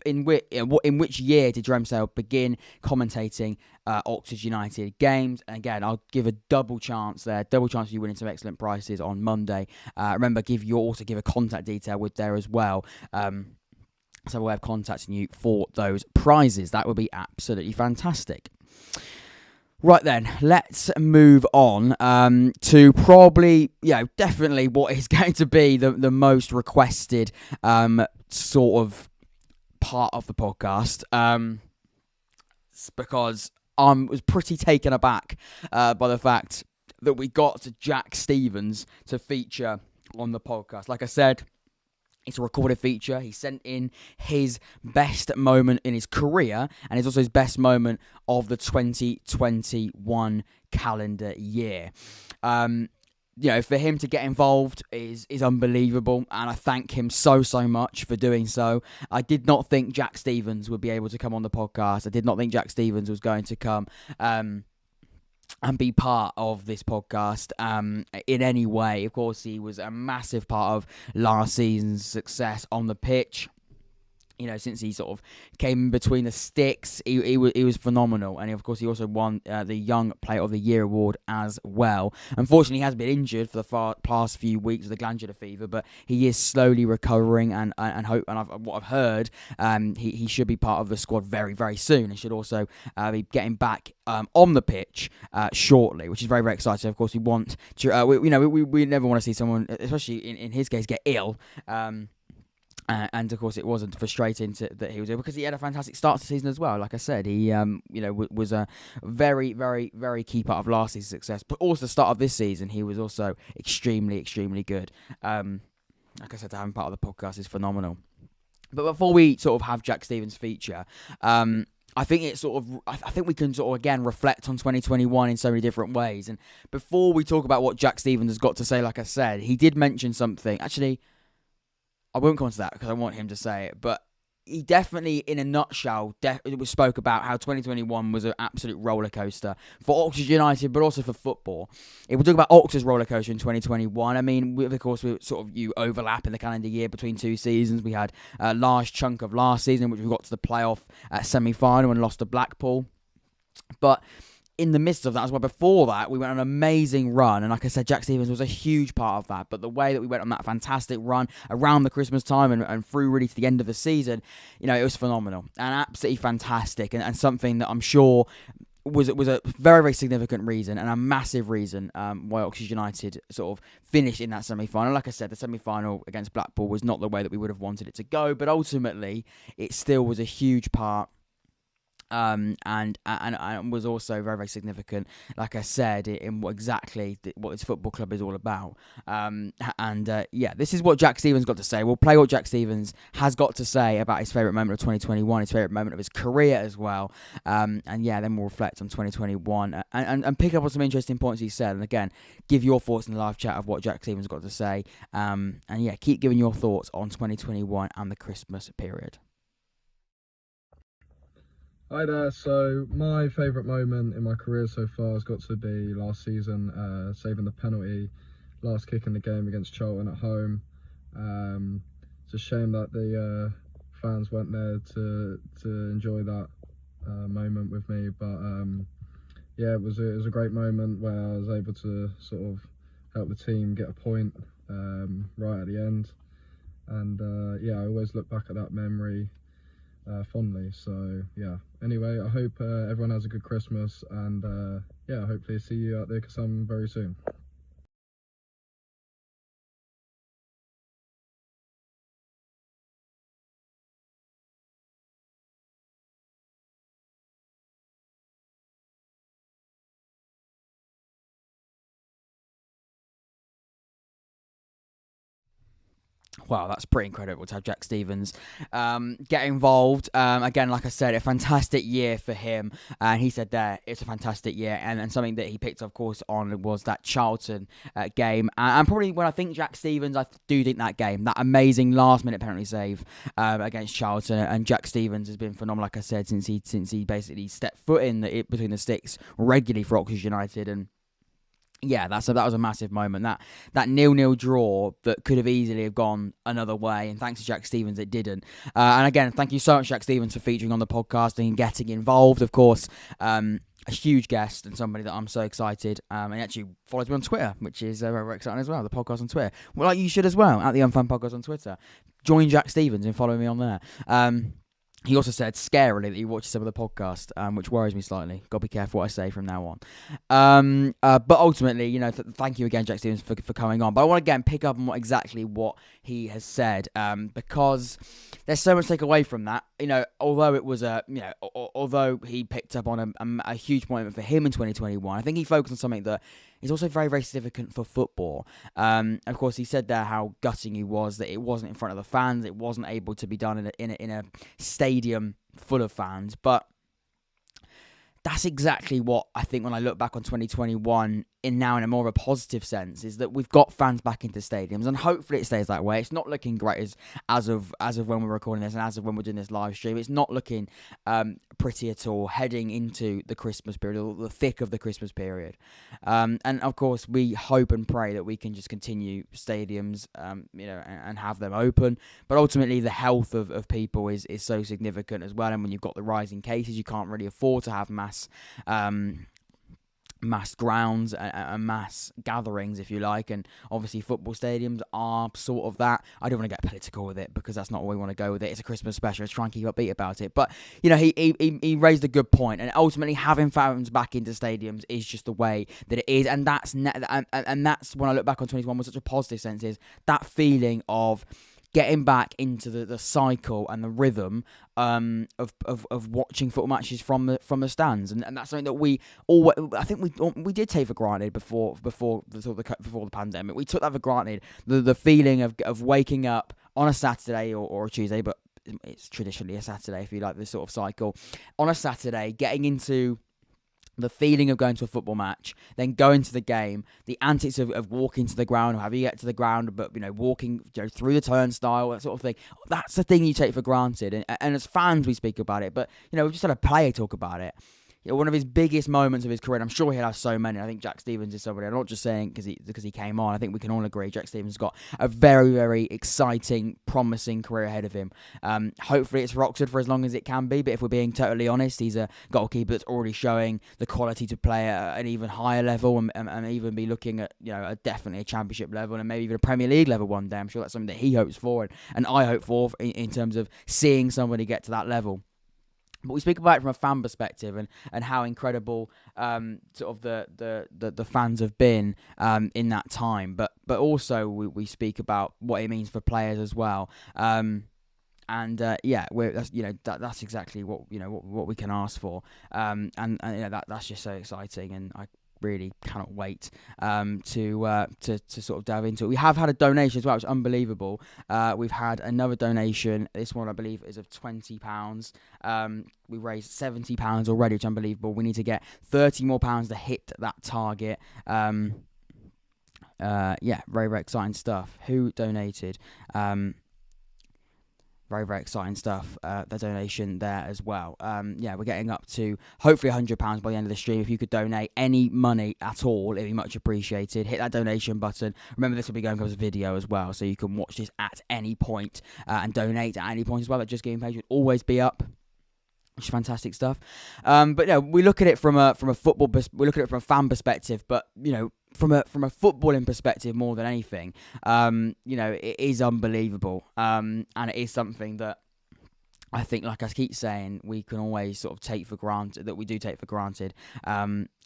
in which year did Jerome Sale begin commentating Oxford United games? And again, I'll give a double chance there. Double chance of you winning some excellent prizes on Monday. Remember, also give a contact detail with there as well. So a way of contacting you for those prizes. That would be absolutely fantastic. Right then, let's move on to probably, definitely what is going to be the most requested sort of part of the podcast. Because I was pretty taken aback by the fact that we got Jack Stevens to feature on the podcast. Like I said, It's a recorded feature. He sent in his best moment in his career, and it's also his best moment of the 2021 calendar year. For him to get involved is unbelievable, and I thank him so much for doing so. I did not think Jack Stevens would be able to come on the podcast. I did not think Jack Stevens was going to come and be part of this podcast in any way. Of course, he was a massive part of last season's success on the pitch. Since he sort of came in between the sticks, he was phenomenal. And, of course, he also won the Young Player of the Year award as well. Unfortunately, he has been injured for the past few weeks with the glandular fever, but he is slowly recovering. And what I've heard, he should be part of the squad very, very soon, and should also be getting back on the pitch shortly, which is very, very exciting. Of course, we want to, we never want to see someone, especially in his case, get ill. And of course, it wasn't frustrating that he was ill, because he had a fantastic start to the season as well. Like I said, he was a very, very, very key part of last season's success. But also the start of this season, he was also extremely, extremely good. Like I said, to have him part of the podcast is phenomenal. But before we sort of have Jack Stevens feature, I think we can sort of again reflect on 2021 in so many different ways. And before we talk about what Jack Stevens has got to say, like I said, he did mention something. Actually, I won't go on to that because I want him to say it, but he definitely, in a nutshell, spoke about how 2021 was an absolute roller coaster for Oxford United, but also for football. If we talk about Oxford's roller coaster in 2021, I mean, of course, you overlap in the calendar year between two seasons. We had a large chunk of last season, which we got to the playoff semi-final and lost to Blackpool. But in the midst of that as well, before that, we went on an amazing run. And like I said, Jack Stevens was a huge part of that. But the way that we went on that fantastic run around the Christmas time and through really to the end of the season, it was phenomenal and absolutely fantastic. And something that I'm sure was a very, very significant reason and a massive reason why Oxford United sort of finished in that semi-final. Like I said, the semi-final against Blackpool was not the way that we would have wanted it to go. But ultimately, it still was a huge part. And was also very, very significant, like I said, in what this football club is all about. This is what Jack Stevens got to say. We'll play what Jack Stevens has got to say about his favourite moment of 2021, his favourite moment of his career as well. Then we'll reflect on 2021 and pick up on some interesting points he said. And again, give your thoughts in the live chat of what Jack Stevens got to say. Keep giving your thoughts on 2021 and the Christmas period.
Hi there, so my favourite moment in my career so far has got to be last season, saving the penalty, last kick in the game against Charlton at home. It's a shame that the fans weren't there to enjoy that moment with me, but it was a great moment where I was able to sort of help the team get a point right at the end, and I always look back at that memory fondly. So anyway, I hope everyone has a good Christmas, and hopefully see you out there some very soon.
Wow, that's pretty incredible to have Jack Stevens get involved. Again, like I said, a fantastic year for him. And he said there, it's a fantastic year. And something that he picked, of course, on was that Charlton game. And probably when I think Jack Stevens, I do think that game, that amazing last-minute penalty save against Charlton. And Jack Stevens has been phenomenal, like I said, since he basically stepped foot in between the sticks regularly for Oxford United. And yeah, that was a massive moment. That 0-0 draw that could have easily have gone another way, and thanks to Jack Stevens, it didn't. And again, thank you so much, Jack Stevens, for featuring on the podcast and getting involved. Of course, a huge guest and somebody that I'm so excited. And he actually follows me on Twitter, which is very, very exciting as well. The podcast on Twitter, well, like you should as well, at the Unfun Podcast on Twitter. Join Jack Stevens and follow me on there. He also said, scarily, that he watches some of the podcast, which worries me slightly. Got to be careful what I say from now on. But ultimately, thank you again, Jack Stevens, for coming on. But I want to again pick up on exactly what he has said, because there's so much to take away from that. Although it was although he picked up on a huge point for him in 2021, I think he focused on something that is also very, very significant for football. Of course, he said there how gutting he was that it wasn't in front of the fans, it wasn't able to be done in a stadium full of fans, but that's exactly what I think when I look back on 2021 in a more of a positive sense, is that we've got fans back into stadiums, and hopefully it stays that way. It's not looking great as of when we're recording this and as of when we're doing this live stream. It's not looking pretty at all heading into the Christmas period, or the thick of the Christmas period. And of course, we hope and pray that we can just continue stadiums, and have them open. But ultimately, the health of people is so significant as well. And when you've got the rising cases, you can't really afford to have mass grounds and mass gatherings, if you like, and obviously football stadiums are sort of that. I don't want to get political with it because that's not where we want to go with it. It's a Christmas special. Let's try and keep upbeat about it. But he raised a good point, and ultimately having fans back into stadiums is just the way that it is, and that's and that's when I look back on 2021 with such a positive sense, is that feeling of getting back into the cycle and the rhythm of watching football matches from the stands, and that's something that I think we did take for granted before the pandemic. We took that for granted, the feeling of waking up on a Saturday or a Tuesday, but it's traditionally a Saturday if you like this sort of cycle, on a Saturday, getting into the feeling of going to a football match, then going to the game, the antics of walking to the ground, or however you get to the ground, but walking through the turnstile, that sort of thing. That's the thing you take for granted, and as fans we speak about it, but we've just had a player talk about it. One of his biggest moments of his career, and I'm sure he'll have so many. I think Jack Stevens is somebody, I'm not just saying because he came on. I think we can all agree Jack Stevens has got a very, very exciting, promising career ahead of him. Hopefully it's for Oxford for as long as it can be, but if we're being totally honest, he's a goalkeeper that's already showing the quality to play at an even higher level, and even be looking at definitely a championship level, and maybe even a Premier League level one day. I'm sure that's something that he hopes for, and I hope for in terms of seeing somebody get to that level. But we speak about it from a fan perspective, and how incredible sort of the fans have been in that time. But also we speak about what it means for players as well. That's exactly what we can ask for. That's just so exciting, and I really cannot wait to sort of delve into it. We have had a donation as well, which is unbelievable. We've had another donation. This one I believe is of £20. We raised £70 already, which is unbelievable. We need to get £30 more to hit that target. Very, very exciting stuff. Who donated? Very, very exciting stuff. The donation there as well. We're getting up to hopefully £100 by the end of the stream. If you could donate any money at all, it'd be much appreciated. Hit that donation button. Remember, this will be going up as a video as well, so you can watch this at any point and donate at any point as well. That Just Giving page will always be up, which is fantastic stuff. We look at it from a football. We look at it from a fan perspective, but from a footballing perspective more than anything, it is unbelievable, and it is something that I think, like I keep saying, we can always sort of take for granted, that we do take for granted.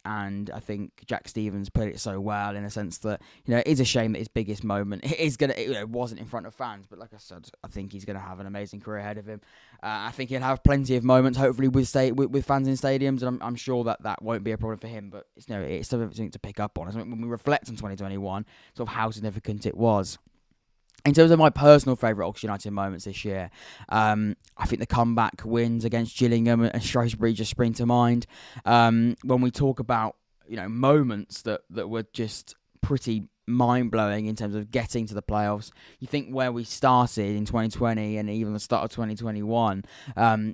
And I think Jack Stevens put it so well, in a sense that, it is a shame that his biggest moment it wasn't in front of fans. But like I said, I think he's going to have an amazing career ahead of him. I think he'll have plenty of moments, hopefully, with fans in stadiums, and I'm sure that won't be a problem for him. But it's something to pick up on. I think when we reflect on 2021, sort of how significant it was. In terms of my personal favourite Oxford United moments this year, I think the comeback wins against Gillingham and Shrewsbury just spring to mind. When we talk about moments that were just pretty mind-blowing in terms of getting to the playoffs, you think where we started in 2020 and even the start of 2021,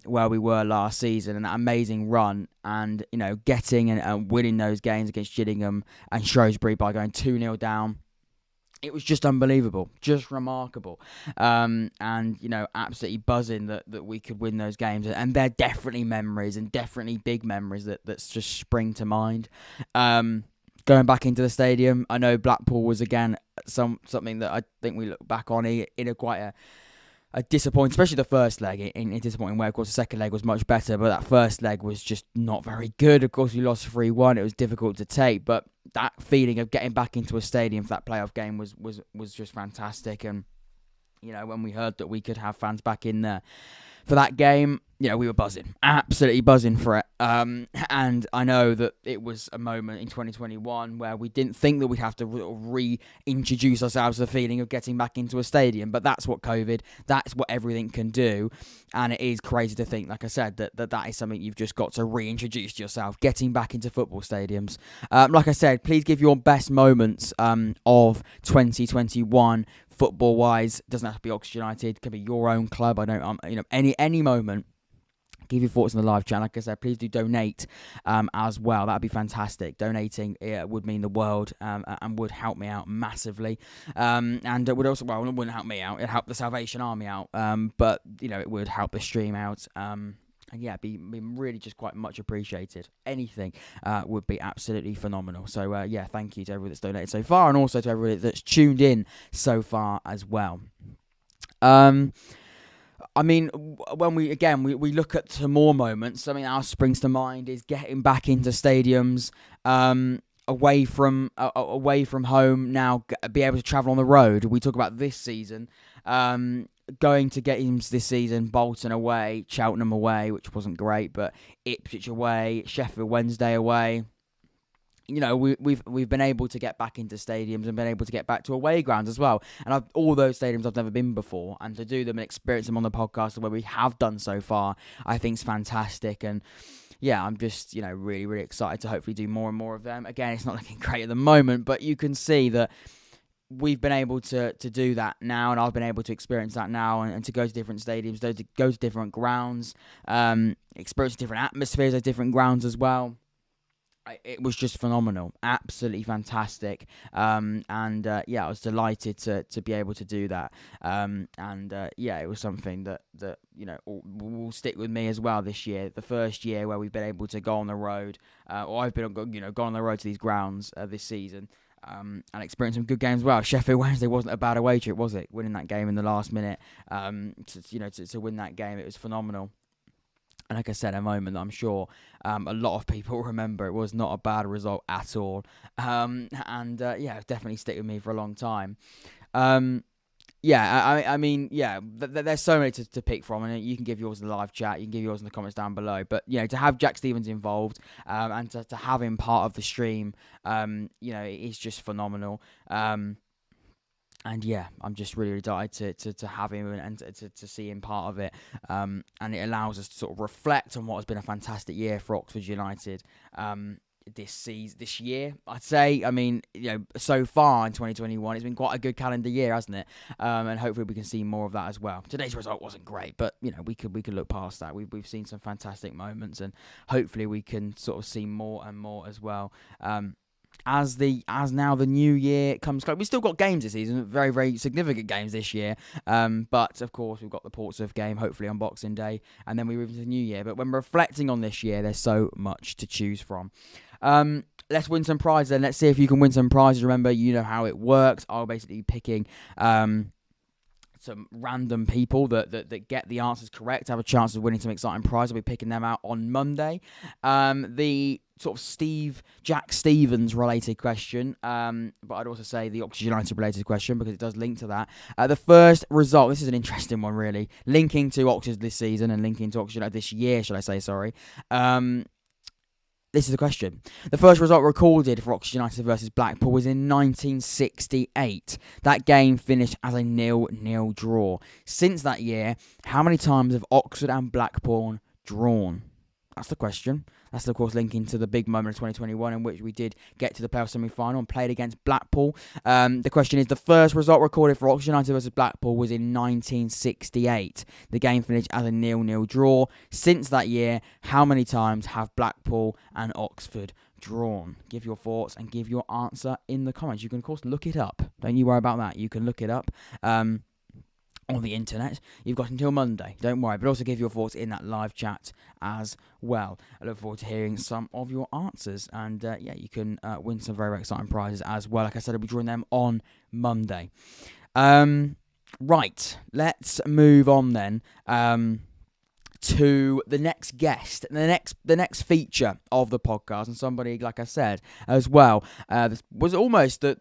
where we were last season, and that amazing run, and getting and winning those games against Gillingham and Shrewsbury by going 2-0 down. It was just unbelievable, just remarkable, and absolutely buzzing that we could win those games, and they're definitely memories, and definitely big memories that's just spring to mind. Going back into the stadium, I know Blackpool was again something that I think we look back on in quite a disappointing, especially the first leg, in a disappointing way. Of course, the second leg was much better, but that first leg was just not very good. Of course, we lost 3-1. It was difficult to take, but that feeling of getting back into a stadium for that playoff game was just fantastic. And when we heard that we could have fans back in there for that game, we were buzzing, absolutely buzzing for it. And I know that it was a moment in 2021 where we didn't think that we'd have to reintroduce ourselves to the feeling of getting back into a stadium. But that's what COVID, that's what everything can do. And it is crazy to think, like I said, that is something you've just got to reintroduce to yourself, getting back into football stadiums. Like I said, please give your best moments of 2021 football-wise. Doesn't have to be Oxford United, it could be your own club. I don't, any moment. Give your thoughts in the live chat. Like I said, please do donate as well. That'd be fantastic. Donating would mean the world and would help me out massively. And it would also, it wouldn't help me out. It'd help the Salvation Army out. But, it would help the stream out. And yeah, be really just quite much appreciated. Anything would be absolutely phenomenal. So yeah, thank you to everyone that's donated so far, and also to everybody that's tuned in so far as well. I mean, when we look at some more moments, something else springs to mind is getting back into stadiums, away from home now, be able to travel on the road. We talk about this season, going to games this season: Bolton away, Cheltenham away, which wasn't great, but Ipswich away, Sheffield Wednesday away. We've been able to get back into stadiums and been able to get back to away grounds as well. And all those stadiums I've never been before, and to do them and experience them on the podcast the way we have done so far, I think is fantastic. And yeah, I'm just, really, really excited to hopefully do more and more of them. Again, it's not looking great at the moment, but you can see that we've been able to do that now, and I've been able to experience that now, and to go to different stadiums, to go to different grounds, experience different atmospheres at different grounds as well. It was just phenomenal, absolutely fantastic, and yeah, I was delighted to be able to do that, yeah, it was something that will stick with me as well this year. The first year where we've been able to go on the road, or I've been gone on the road to these grounds this season. And experience some good games as well. Sheffield Wednesday wasn't a bad away trip, was it? Winning that game in the last minute, to win that game, it was phenomenal. And like I said, a moment that I'm sure a lot of people remember. It was not a bad result at all. Yeah, definitely stick with me for a long time. Yeah, I mean, yeah, there's so many to pick from, and you can give yours in the live chat, you can give yours in the comments down below. But, to have Jack Stevens involved, and to have him part of the stream, it is just phenomenal. And yeah, I'm just really delighted to have him and to see him part of it. And it allows us to sort of reflect on what has been a fantastic year for Oxford United this year, I'd say. I mean, so far in 2021, it's been quite a good calendar year, hasn't it? And hopefully we can see more of that as well. Today's result wasn't great, but we could look past that. We've seen some fantastic moments, and hopefully we can sort of see more and more as well. As now the new year comes close, we've still got games this season, very, very significant games this year. But of course, we've got the Portsmouth game, hopefully on Boxing Day, and then we move into the new year. But when reflecting on this year, there's so much to choose from. Let's win some prizes then. Let's see if you can win some prizes. Remember, you know how it works. I'll basically be picking some random people that get the answers correct, have a chance of winning some exciting prizes. I'll be picking them out on Monday. The sort of Jack Stevens related question, but I'd also say the Oxford United related question, because it does link to that. The first result, this is an interesting one really, linking to Oxford this season and linking to Oxford United this year, should I say, sorry. This is the question. The first result recorded for Oxford United versus Blackpool was in 1968. That game finished as a 0-0 draw. Since that year, how many times have Oxford and Blackpool drawn? That's the question. That's, of course, linking to the big moment of 2021 in which we did get to the playoff semi-final and played against Blackpool. The question is, the first result recorded for Oxford United versus Blackpool was in 1968. The game finished as a 0-0 draw. Since that year, how many times have Blackpool and Oxford drawn? Give your thoughts and give your answer in the comments. You can, of course, look it up. Don't you worry about that. You can look it up. On the internet. You've got until Monday, don't worry, but also give your thoughts in that live chat as well. I look forward to hearing some of your answers, and yeah, you can win some very, very exciting prizes as well. Like I said, I'll be drawing them on Monday. Right, let's move on then to the next guest, the next feature of the podcast, and somebody, like I said, as well, was almost a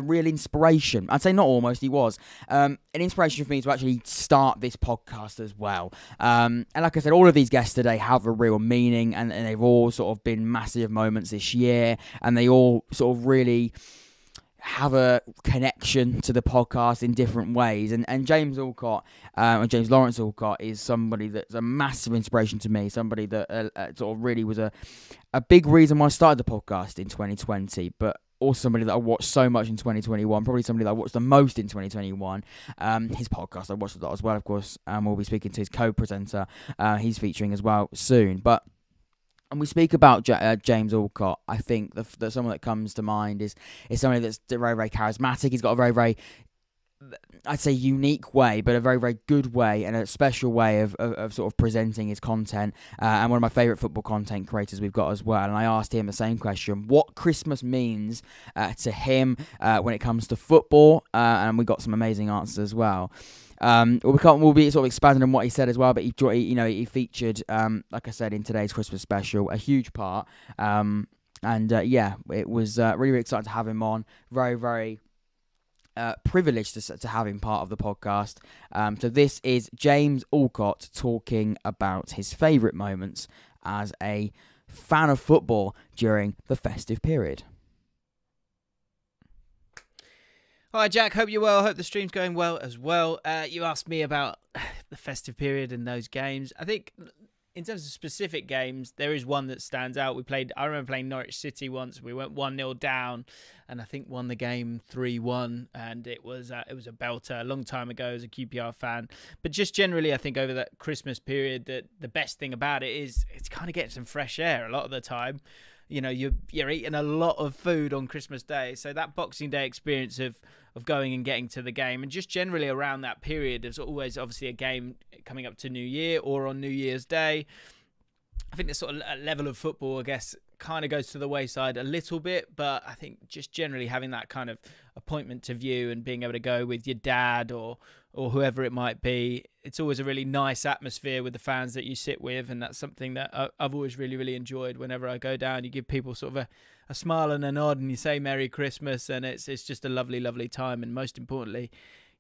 real inspiration. I'd say not almost, he was an inspiration for me to actually start this podcast as well. And like I said, all of these guests today have a real meaning, and they've all sort of been massive moments this year, and they all sort of really have a connection to the podcast in different ways. And James Allcott, or James Lawrence Allcott, is somebody that's a massive inspiration to me, somebody that sort of really was a big reason why I started the podcast in 2020, but also somebody that I watched so much in 2021, probably somebody that I watched the most in 2021. His podcast I watched a lot as well, of course. We'll be speaking to his co-presenter. He's featuring as well soon. But and we speak about James Allcott, I think the someone that comes to mind is somebody that's very, very charismatic. He's got a very, very, I'd say, unique way, but a very, very good way and a special way of sort of presenting his content. And one of my favourite football content creators we've got as well. And I asked him the same question: what Christmas means to him when it comes to football, and we got some amazing answers as well. We'll be sort of expanding on what he said as well, but he featured, like I said, in today's Christmas special, a huge part. It was really, really exciting to have him on. Very, very privileged to have him part of the podcast. So this is James Allcott talking about his favourite moments as a fan of football during the festive period.
Hi Jack, hope you're well. Hope the stream's going well as well. You asked me about the festive period and those games. I think in terms of specific games, there is one that stands out. I remember playing Norwich City once. We went 1-0 down and I think won the game 3-1, and it was a belter a long time ago as a QPR fan. But just generally, I think over that Christmas period, that the best thing about it is it's kind of getting some fresh air a lot of the time. You know, you're eating a lot of food on Christmas Day. So that Boxing Day experience of going and getting to the game, and just generally around that period, there's always obviously a game coming up to New Year or on New Year's Day. I think this sort of level of football, I guess, kind of goes to the wayside a little bit, but I think just generally having that kind of appointment to view and being able to go with your dad or whoever it might be, it's always a really nice atmosphere with the fans that you sit with, and that's something that I've always really, really enjoyed. Whenever I go down, you give people sort of a smile and a nod, and you say Merry Christmas, and it's just a lovely, lovely time. And most importantly,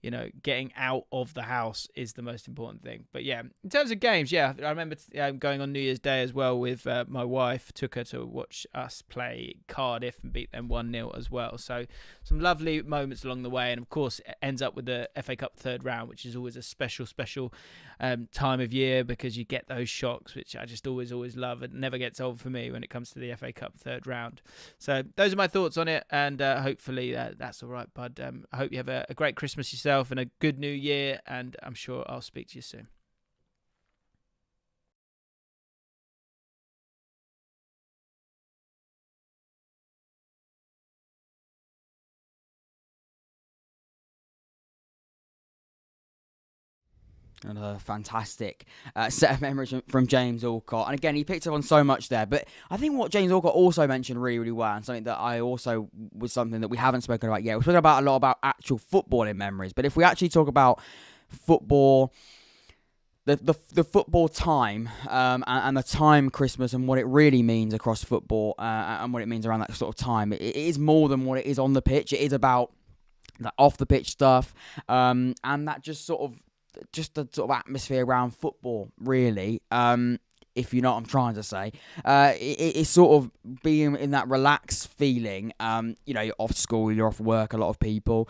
you know, getting out of the house is the most important thing. But yeah, in terms of games, yeah, I remember going on New Year's Day as well with my wife. Took her to watch us play Cardiff and beat them 1-0 as well. So some lovely moments along the way. And of course, it ends up with the FA Cup third round, which is always a special time of year, because you get those shocks, which I just always love. It never gets old for me when it comes to the FA Cup third round. So those are my thoughts on it, and hopefully that's all right, bud. I hope you have a great Christmas yourself and a good new year, and I'm sure I'll speak to you soon.
Another fantastic set of memories from James Allcott. And again, he picked up on so much there. But I think what James Allcott also mentioned really, really well, and something that I also was something that we haven't spoken about yet. We're talking about a lot about actual footballing memories. But if we actually talk about football, the football time and the time Christmas and what it really means across football and what it means around that sort of time, it is more than what it is on the pitch. It is about the off the pitch stuff and that just the sort of atmosphere around football, really, if you know what I'm trying to say. It's sort of being in that relaxed feeling. You're off school, you're off work, a lot of people.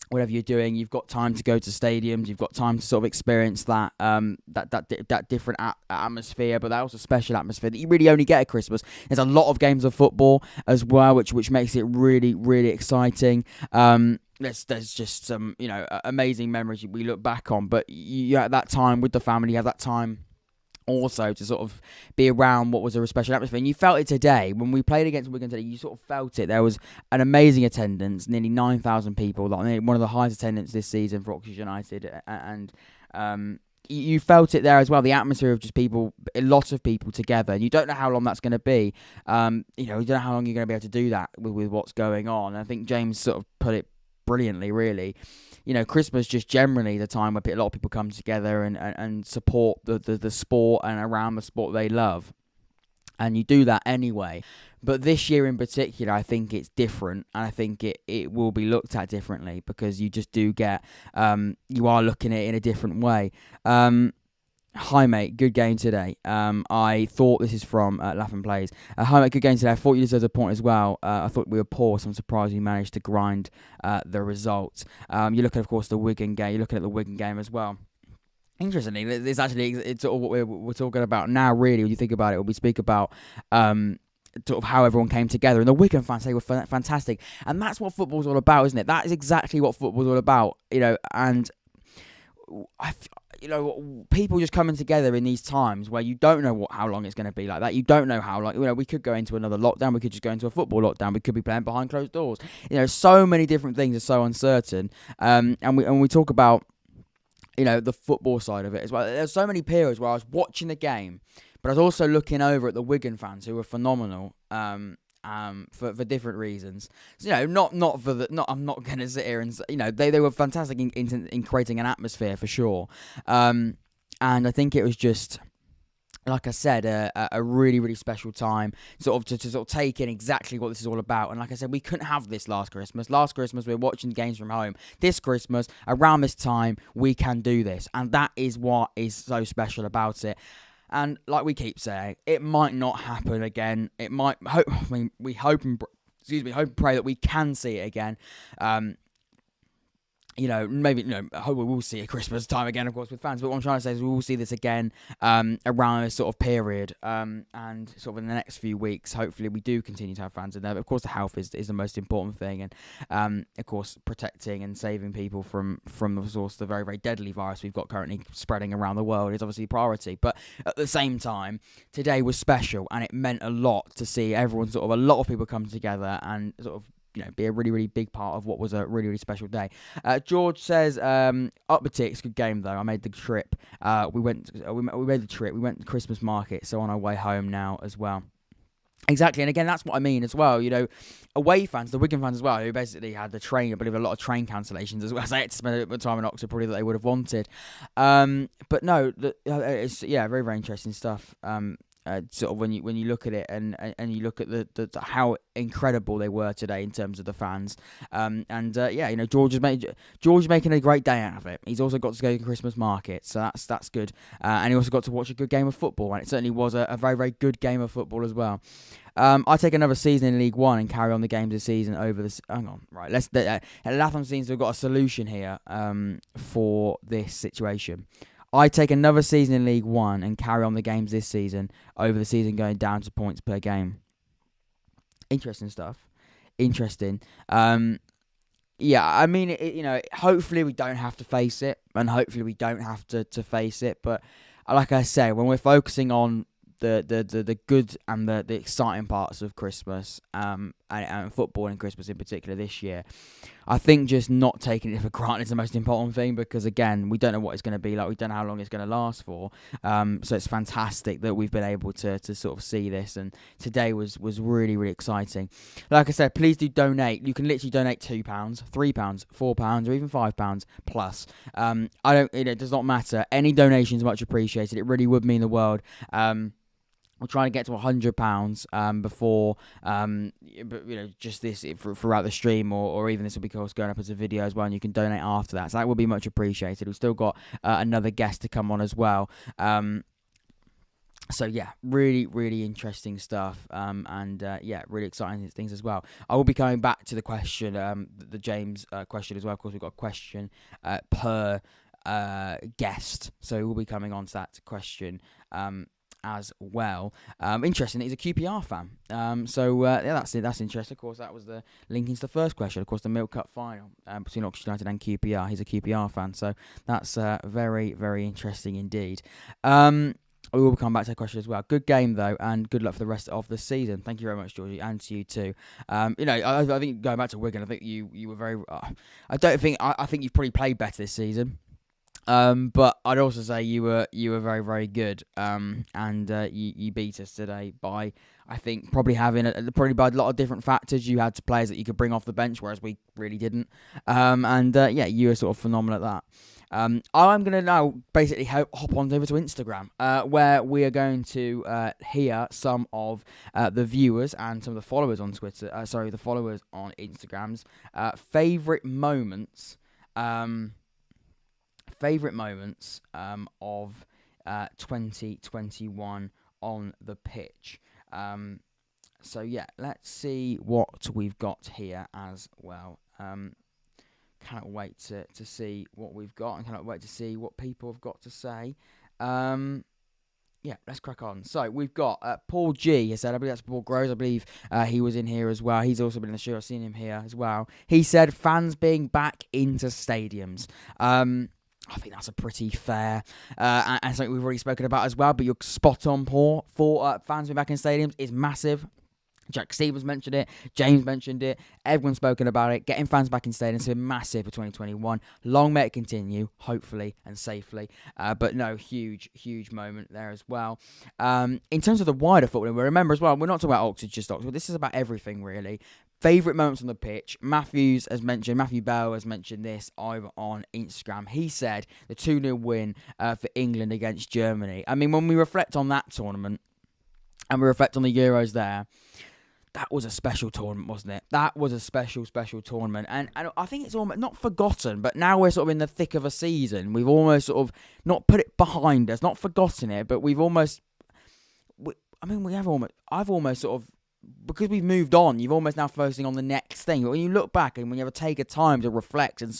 Whatever you're doing, you've got time to go to stadiums, you've got time to sort of experience that different atmosphere, but that also special atmosphere that you really only get at Christmas. There's a lot of games of football as well, which makes it really, really exciting. There's just some, amazing memories we look back on, but you at that time with the family, you have that time also to sort of be around what was a special atmosphere. And you felt it today. When we played against Wigan today, you sort of felt it. There was an amazing attendance, nearly 9,000 people, one of the highest attendance this season for Oxford United, and you felt it there as well, the atmosphere of just people, a lot of people together, and you don't know how long that's going to be. You don't know how long you're going to be able to do that with what's going on. And I think James sort of put it brilliantly, really. Christmas just generally the time where a lot of people come together and support the sport and around the sport they love. And you do that anyway. But this year in particular, I think it's different. And I think it will be looked at differently because you just do get, you are looking at it in a different way. Hi, mate. Good game today. I thought this is from Laughing Plays. Hi, mate. Good game today. I thought you deserved a point as well. I thought we were poor, so I'm surprised we managed to grind the result. You're looking, of course, the Wigan game. You're looking at the Wigan game as well. Interestingly, it's sort of what we're talking about now, really, when you think about it. When we speak about sort of how everyone came together. And the Wigan fans, they were fantastic. And that's what football's all about, isn't it? That is exactly what football's all about, and people just coming together in these times where you don't know how long it's going to be like that. You don't know how long. We could go into another lockdown. We could just go into a football lockdown. We could be playing behind closed doors. So many different things are so uncertain. And we talk about the football side of it as well. There's so many periods where I was watching the game, but I was also looking over at the Wigan fans who were phenomenal. For different reasons. So, I'm not going to sit here and they were fantastic in creating an atmosphere for sure. And I think it was just, like I said, a really, really special time to take in exactly what this is all about. And like I said, we couldn't have this last Christmas. Last Christmas, we were watching games from home. This Christmas, around this time, we can do this. And that is what is so special about it. And like we keep saying, it might not happen again. It might. We hope and pray that we can see it again. Maybe, I hope we will see it Christmas time again, of course, with fans. But what I'm trying to say is we will see this again around this sort of period. And sort of in the next few weeks, hopefully we do continue to have fans in there. But of course, the health is the most important thing. And, of course, protecting and saving people from the very, very deadly virus we've got currently spreading around the world is obviously a priority. But at the same time, today was special. And it meant a lot to see everyone, a lot of people come together and sort of, be a really, really big part of what was a really, really special day. George says, up the ticks, good game though. I made the trip. We made the trip. We went to Christmas market, so on our way home now as well. Exactly, and again, that's what I mean as well. Away fans, the Wigan fans as well, who basically had the train, I believe, a lot of train cancellations as well. So they had to spend a bit of time in Oxford, probably that they would have wanted. But no, it's very, very interesting stuff. Sort of when you look at it and you look at the how incredible they were today in terms of the fans, George is making a great day out of it. He's also got to go to Christmas market, so that's good, and he also got to watch a good game of football, and it certainly was a very, very good game of football as well. I take another season in League One and carry on the games this season over this. Hang on, right? Latham seems to have got a solution here for this situation. I take another season in League One and carry on the games this season over the season going down to points per game. Interesting stuff. Interesting. I mean, hopefully we don't have to face it, and hopefully we don't have to face it. But like I say, when we're focusing on the good and the exciting parts of Christmas and football and Christmas in particular this year, I think just not taking it for granted is the most important thing, because again, we don't know what it's going to be like, we don't know how long it's going to last for, so it's fantastic that we've been able to sort of see this, and today was really, really exciting. Like I said, please do donate. You can literally donate £2, £3, £4 or even £5 plus. It does not matter. Any donation is much appreciated. It really would mean the world. We're trying to get to £100 before, just this throughout the stream, or even this will be going up as a video as well, and you can donate after that. So that will be much appreciated. We've still got another guest to come on as well. So yeah, really, really interesting stuff, really exciting things as well. I will be coming back to the question, the James question as well. Of course, we've got a question per guest, so we'll be coming on to that question as well. Interesting, he's a QPR fan. That's interesting. Of course, that was the link into the first question. Of course, the Milk Cup final between Oxford United and QPR. He's a QPR fan, so that's very, very interesting indeed. We will come back to that question as well. Good game though, and good luck for the rest of the season. Thank you very much, Georgie, and to you too. I think going back to Wigan, I think you were very. I think you've probably played better this season. But I'd also say you were very, very good. And you beat us today by, I think, probably probably by a lot of different factors. You had players that you could bring off the bench, whereas we really didn't. You were sort of phenomenal at that. I'm going to now basically hop on over to Instagram, where we are going to hear some of the viewers and some of the followers on Twitter. The followers on Instagram's favourite moments. Favourite moments of 2021 on the pitch. Let's see what we've got here as well. Cannot wait to see what we've got, and cannot wait to see what people have got to say. Let's crack on. So we've got Paul G. He said, I believe that's Paul Groves. I believe he was in here as well. He's also been in the show. I've seen him here as well. He said fans being back into stadiums. I think that's a pretty fair and something we've already spoken about as well. But you're spot on, Paul. For fans being back in stadiums is massive. Jack Stevens mentioned it. James mentioned it. Everyone's spoken about it. Getting fans back in stadiums has been massive for 2021. Long may it continue, hopefully and safely. But no, huge moment there as well. In terms of the wider football, we remember as well, we're not talking about Oxford, just Oxford. This is about everything, really. Favourite moments on the pitch. Matthew Bell has mentioned this over on Instagram. He said the 2-0 win for England against Germany. I mean, when we reflect on that tournament and we reflect on the Euros there, that was a special tournament, wasn't it? That was a special tournament. And I think it's almost not forgotten, but now we're sort of in the thick of a season. We've almost sort of not put it behind us, not forgotten it, but I've almost sort of, because we've moved on, you've almost now focusing on the next thing. But when you look back and when you ever take a time to reflect and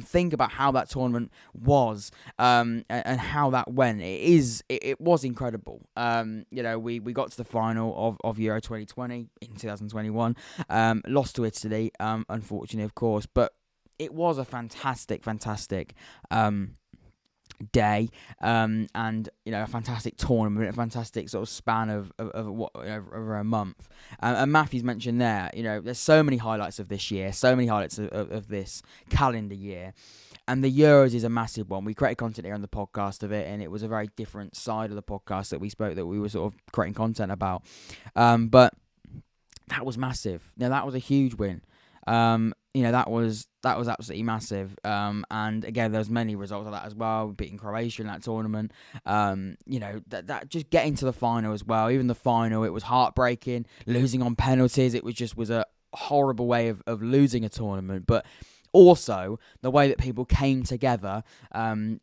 think about how that tournament was and how that went, it was incredible. We got to the final of Euro 2020 in 2021, lost to Italy, unfortunately, of course, but it was a fantastic day, and a fantastic tournament, a fantastic sort of span of over a month. And Matthew's mentioned there, there's so many highlights of this year, so many highlights of this calendar year, and the Euros is a massive one. We created content here on the podcast of it, and it was a very different side of the podcast that we were sort of creating content about. But that was massive. That was a huge win. That was absolutely massive. And again, there's many results of that as well. Beating Croatia in that tournament. That just getting to the final as well. Even the final, it was heartbreaking. Losing on penalties, it was a horrible way of losing a tournament. But also, the way that people came together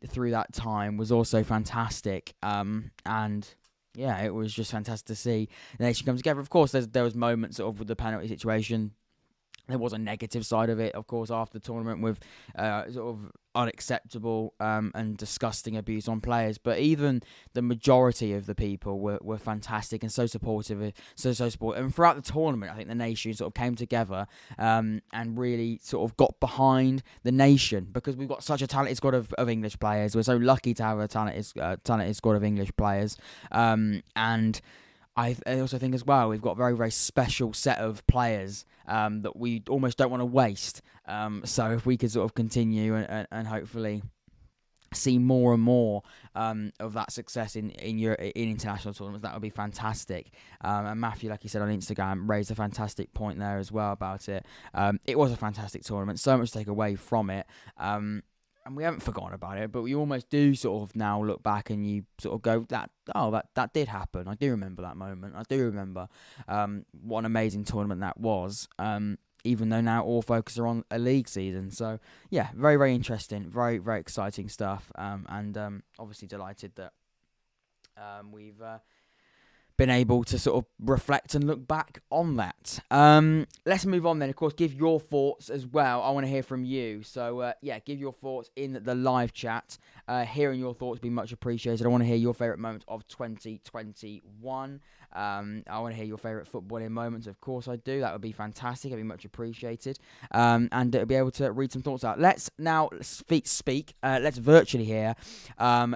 through that time was also fantastic. It was just fantastic to see the nation come together. Of course, there was moments sort of with the penalty situation. There was a negative side of it, of course, after the tournament with sort of unacceptable and disgusting abuse on players. But even the majority of the people were fantastic and so supportive, so supportive. And throughout the tournament, I think the nation sort of came together and really sort of got behind the nation, because we've got such a talented squad of English players. We're so lucky to have a talented squad of English players. And I also think as well, we've got a very, very special set of players that we almost don't want to waste. So if we could sort of continue and hopefully see more and more of that success in international tournaments, that would be fantastic. And Matthew, like you said on Instagram, raised a fantastic point there as well about it. It was a fantastic tournament, so much to take away from it. And we haven't forgotten about it, but we almost do sort of now look back and you sort of go, that did happen. I do remember that moment. I do remember what an amazing tournament that was, even though now all focus are on a league season. So, yeah, very, very interesting, very, very exciting stuff, and obviously delighted that we've been able to sort of reflect and look back on that. Let's move on then. Of course, give your thoughts as well. I want to hear from you. So, give your thoughts in the live chat. Hearing your thoughts would be much appreciated. I want to hear your favourite moments of 2021. I want to hear your favourite footballing moments. Of course I do. That would be fantastic. It'd be much appreciated. And be able to read some thoughts out. Let's now speak. Let's virtually hear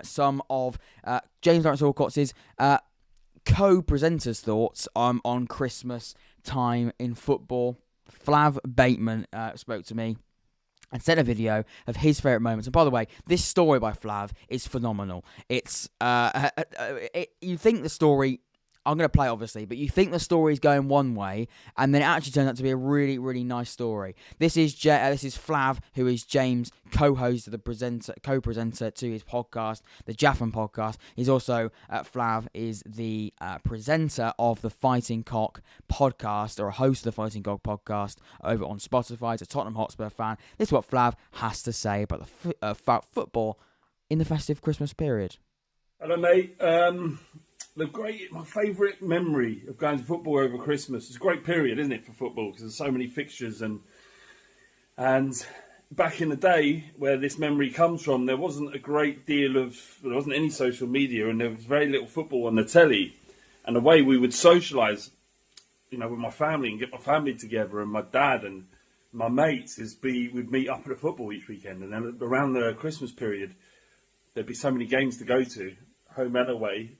some of James Lawrence Allcott's co-presenters' thoughts on Christmas time in football. Flav Bateman spoke to me and sent a video of his favourite moments. And by the way, this story by Flav is phenomenal. It's you think the story, I'm going to play obviously, but you think the story is going one way, and then it actually turns out to be a really, really nice story. This is Flav, who is James' co-host, co-presenter to his podcast, the Jaffin podcast. He's also Flav is the presenter of the Fighting Cock podcast, or a host of the Fighting Cock podcast over on Spotify. He's a Tottenham Hotspur fan. This is what Flav has to say about about football in the festive Christmas period.
Hello, mate. My favourite memory of going to football over Christmas. It's a great period, isn't it, for football, because there's so many fixtures, and back in the day where this memory comes from, there wasn't any social media, and there was very little football on the telly. And the way we would socialise, with my family and get my family together, and my dad and my mates, we'd meet up at a football each weekend, and then around the Christmas period, there'd be so many games to go to, home and away.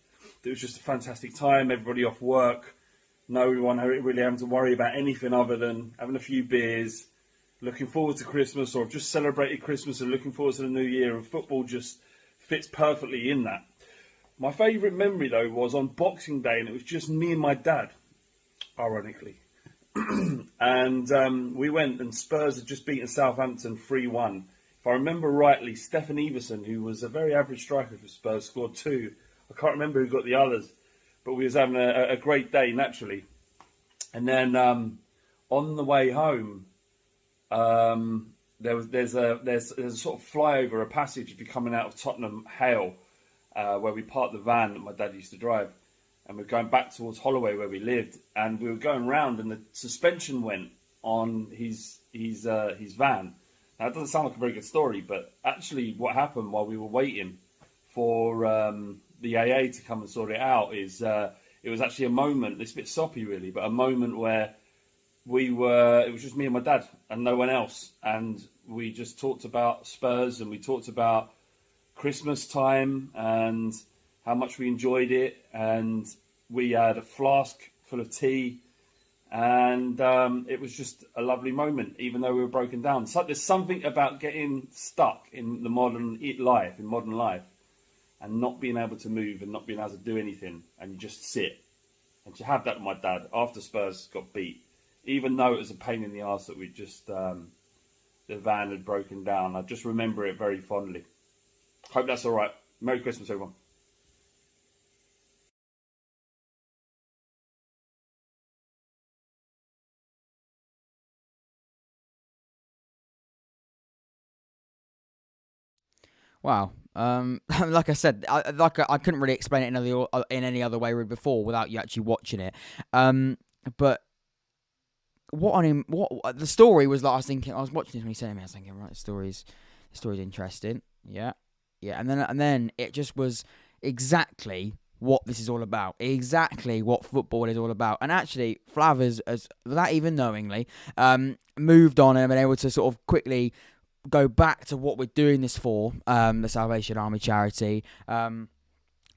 It was just a fantastic time. Everybody off work, no one really having to worry about anything other than having a few beers, looking forward to Christmas, or just celebrated Christmas and looking forward to the new year. And football just fits perfectly in that. My favourite memory though was on Boxing Day, and it was just me and my dad, ironically. And we went, and Spurs had just beaten Southampton 3-1. If I remember rightly, Stefan Everson, who was a very average striker for Spurs, scored 2. I can't remember who got the others, but we was having a great day, naturally. And then on the way home, there's a sort of flyover, a passage if you're coming out of Tottenham Hale, where we parked the van that my dad used to drive, and we're going back towards Holloway where we lived, and we were going round, and the suspension went on his van. Now, it doesn't sound like a very good story, but actually what happened while we were waiting for the AA to come and sort it out is it was actually a moment, it's a bit soppy really, but a moment where it was just me and my dad and no one else, and we just talked about Spurs, and we talked about Christmas time and how much we enjoyed it, and we had a flask full of tea, and it was just a lovely moment, even though we were broken down. So there's something about getting stuck in the modern life, and not being able to move and not being able to do anything, and you just sit. And to have that with my dad after Spurs got beat, even though it was a pain in the arse that we just the van had broken down, I just remember it very fondly. Hope that's all right. Merry Christmas, everyone.
Wow. Like I said, I couldn't really explain it in any other way before without you actually watching it. But what the story was like, I was watching this when he said it, I was thinking, right, the story's interesting. Yeah. And then it just was exactly what this is all about, exactly what football is all about. And actually, Flav has without even knowingly, moved on and been able to sort of quickly go back to what we're doing this for, the Salvation Army charity,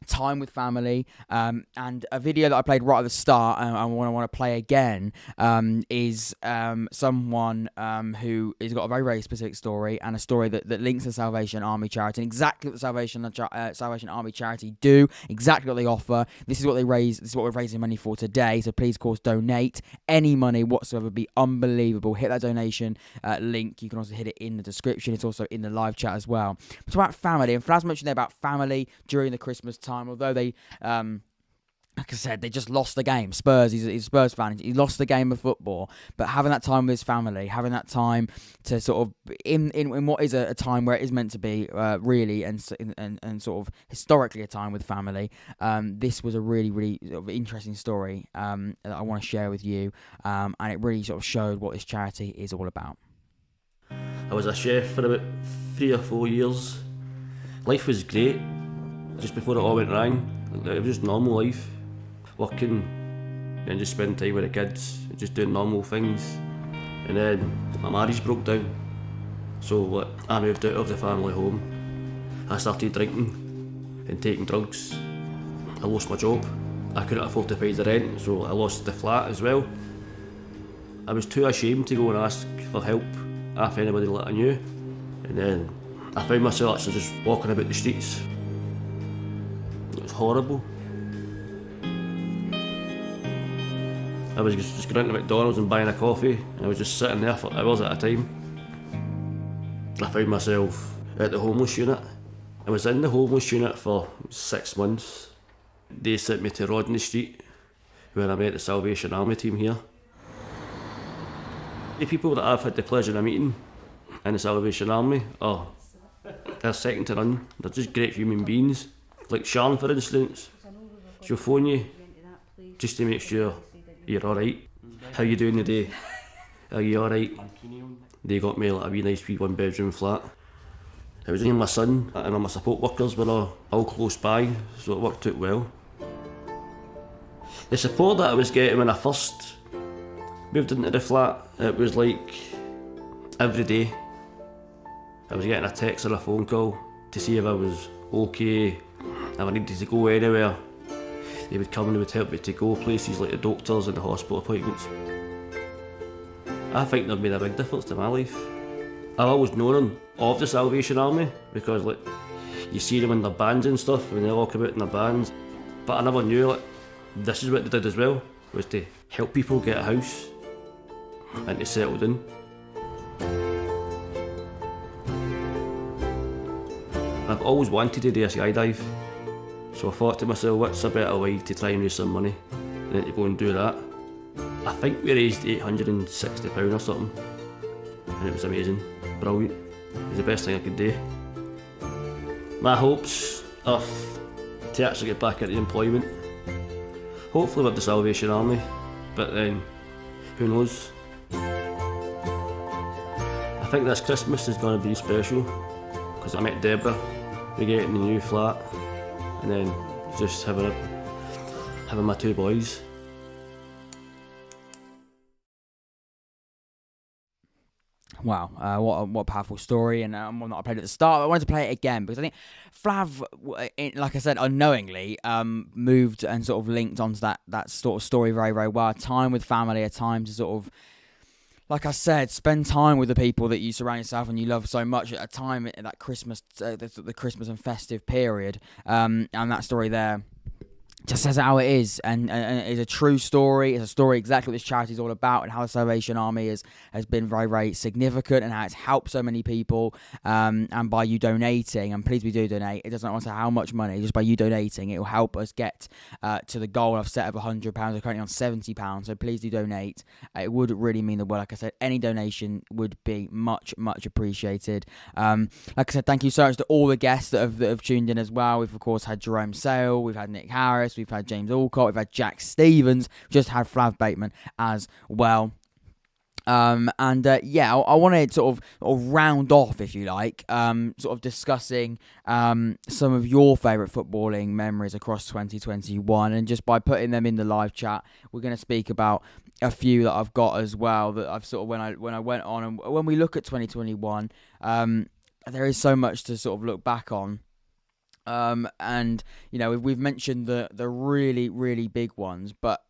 time with family, and a video that I played right at the start, and I want to play again, is someone who has got a very, very specific story, and a story that links the Salvation Army charity, and exactly what the Salvation Army charity do, exactly what they offer. This is what they raise. This is what we're raising money for today. So please, of course, donate any money whatsoever. Be unbelievable. Hit that donation link. You can also hit it in the description. It's also in the live chat as well. It's about family, and Flas mentioned there about family during the Christmas time. Although they, like I said, they just lost the game. Spurs, he's a Spurs fan. He lost the game of football. But having that time with his family, having that time to sort of in what is a time where it is meant to be really and sort of historically a time with family. This was a really, really sort of interesting story that I want to share with you, and it really sort of showed what this charity is all about.
I was a chef for about 3 or 4 years. Life was great. Just before it all went wrong, it was just normal life, working and just spending time with the kids, just doing normal things. And then my marriage broke down, so I moved out of the family home. I started drinking and taking drugs. I lost my job. I couldn't afford to pay the rent, so I lost the flat as well. I was too ashamed to go and ask for help off anybody that I knew. And then I found myself actually just walking about the streets. It was horrible. I was just going into McDonald's and buying a coffee, and I was just sitting there for hours at a time. I found myself at the homeless unit. I was in the homeless unit for 6 months. They sent me to Rodney Street, where I met the Salvation Army team here. The people that I've had the pleasure of meeting in the Salvation Army they're second to none. They're just great human beings. Like Sharon, for instance, she'll phone you just to make sure you're alright. How you doing today? Are you alright? They got me like a wee nice wee 1-bedroom flat. It was me and my son and all my support workers were all close by, so it worked out well. The support that I was getting when I first moved into the flat, it was like every day. I was getting a text or a phone call to see if I was okay, if I needed to go anywhere. They would come and they would help me to go places like the doctors and the hospital appointments. I think they've made a big difference to my life. I've always known of the Salvation Army because like you see them in their bands and stuff when they walk about in their bands, but I never knew like this is what they did as well, was to help people get a house and to settle down. I've always wanted to do a skydive, so I thought to myself, what's a better way to try and raise some money than to go and do that. I think we raised £860 or something, and it was amazing, brilliant. It was the best thing I could do. My hopes are to actually get back into employment, hopefully with the Salvation Army, but then who knows. I think this Christmas is going to be special because I met Deborah, we get in the new flat, and then just having my 2 boys.
Wow, what a powerful story, and one that I played at the start. I wanted to play it again because I think Flav, like I said, unknowingly moved and sort of linked onto that sort of story very, very well. A time with family, a time to sort of, like I said, spend time with the people that you surround yourself and you love so much at a time at that Christmas, the Christmas and festive period, and that story there just says how it is, and it's a true story. It's a story exactly what this charity is all about, and how the Salvation Army has been very, very significant, and how it's helped so many people. And by you donating, and please we do donate. It doesn't matter how much money, just by you donating, it will help us get to the goal I've set of £100. We're currently on £70, so please do donate. It would really mean the world. Like I said, any donation would be much, much appreciated. Like I said, thank you so much to all the guests that have tuned in as well. We've of course had Jerome Sale, we've had Nick Harris, we've had James Allcott, we've had Jack Stevens, just had Flav Bateman as well. I want to sort of round off, if you like, sort of discussing some of your favourite footballing memories across 2021, and just by putting them in the live chat, we're going to speak about a few that I've got as well that I've sort of when I went on, and when we look at 2021, there is so much to sort of look back on. And you know, we've mentioned the really, really big ones, but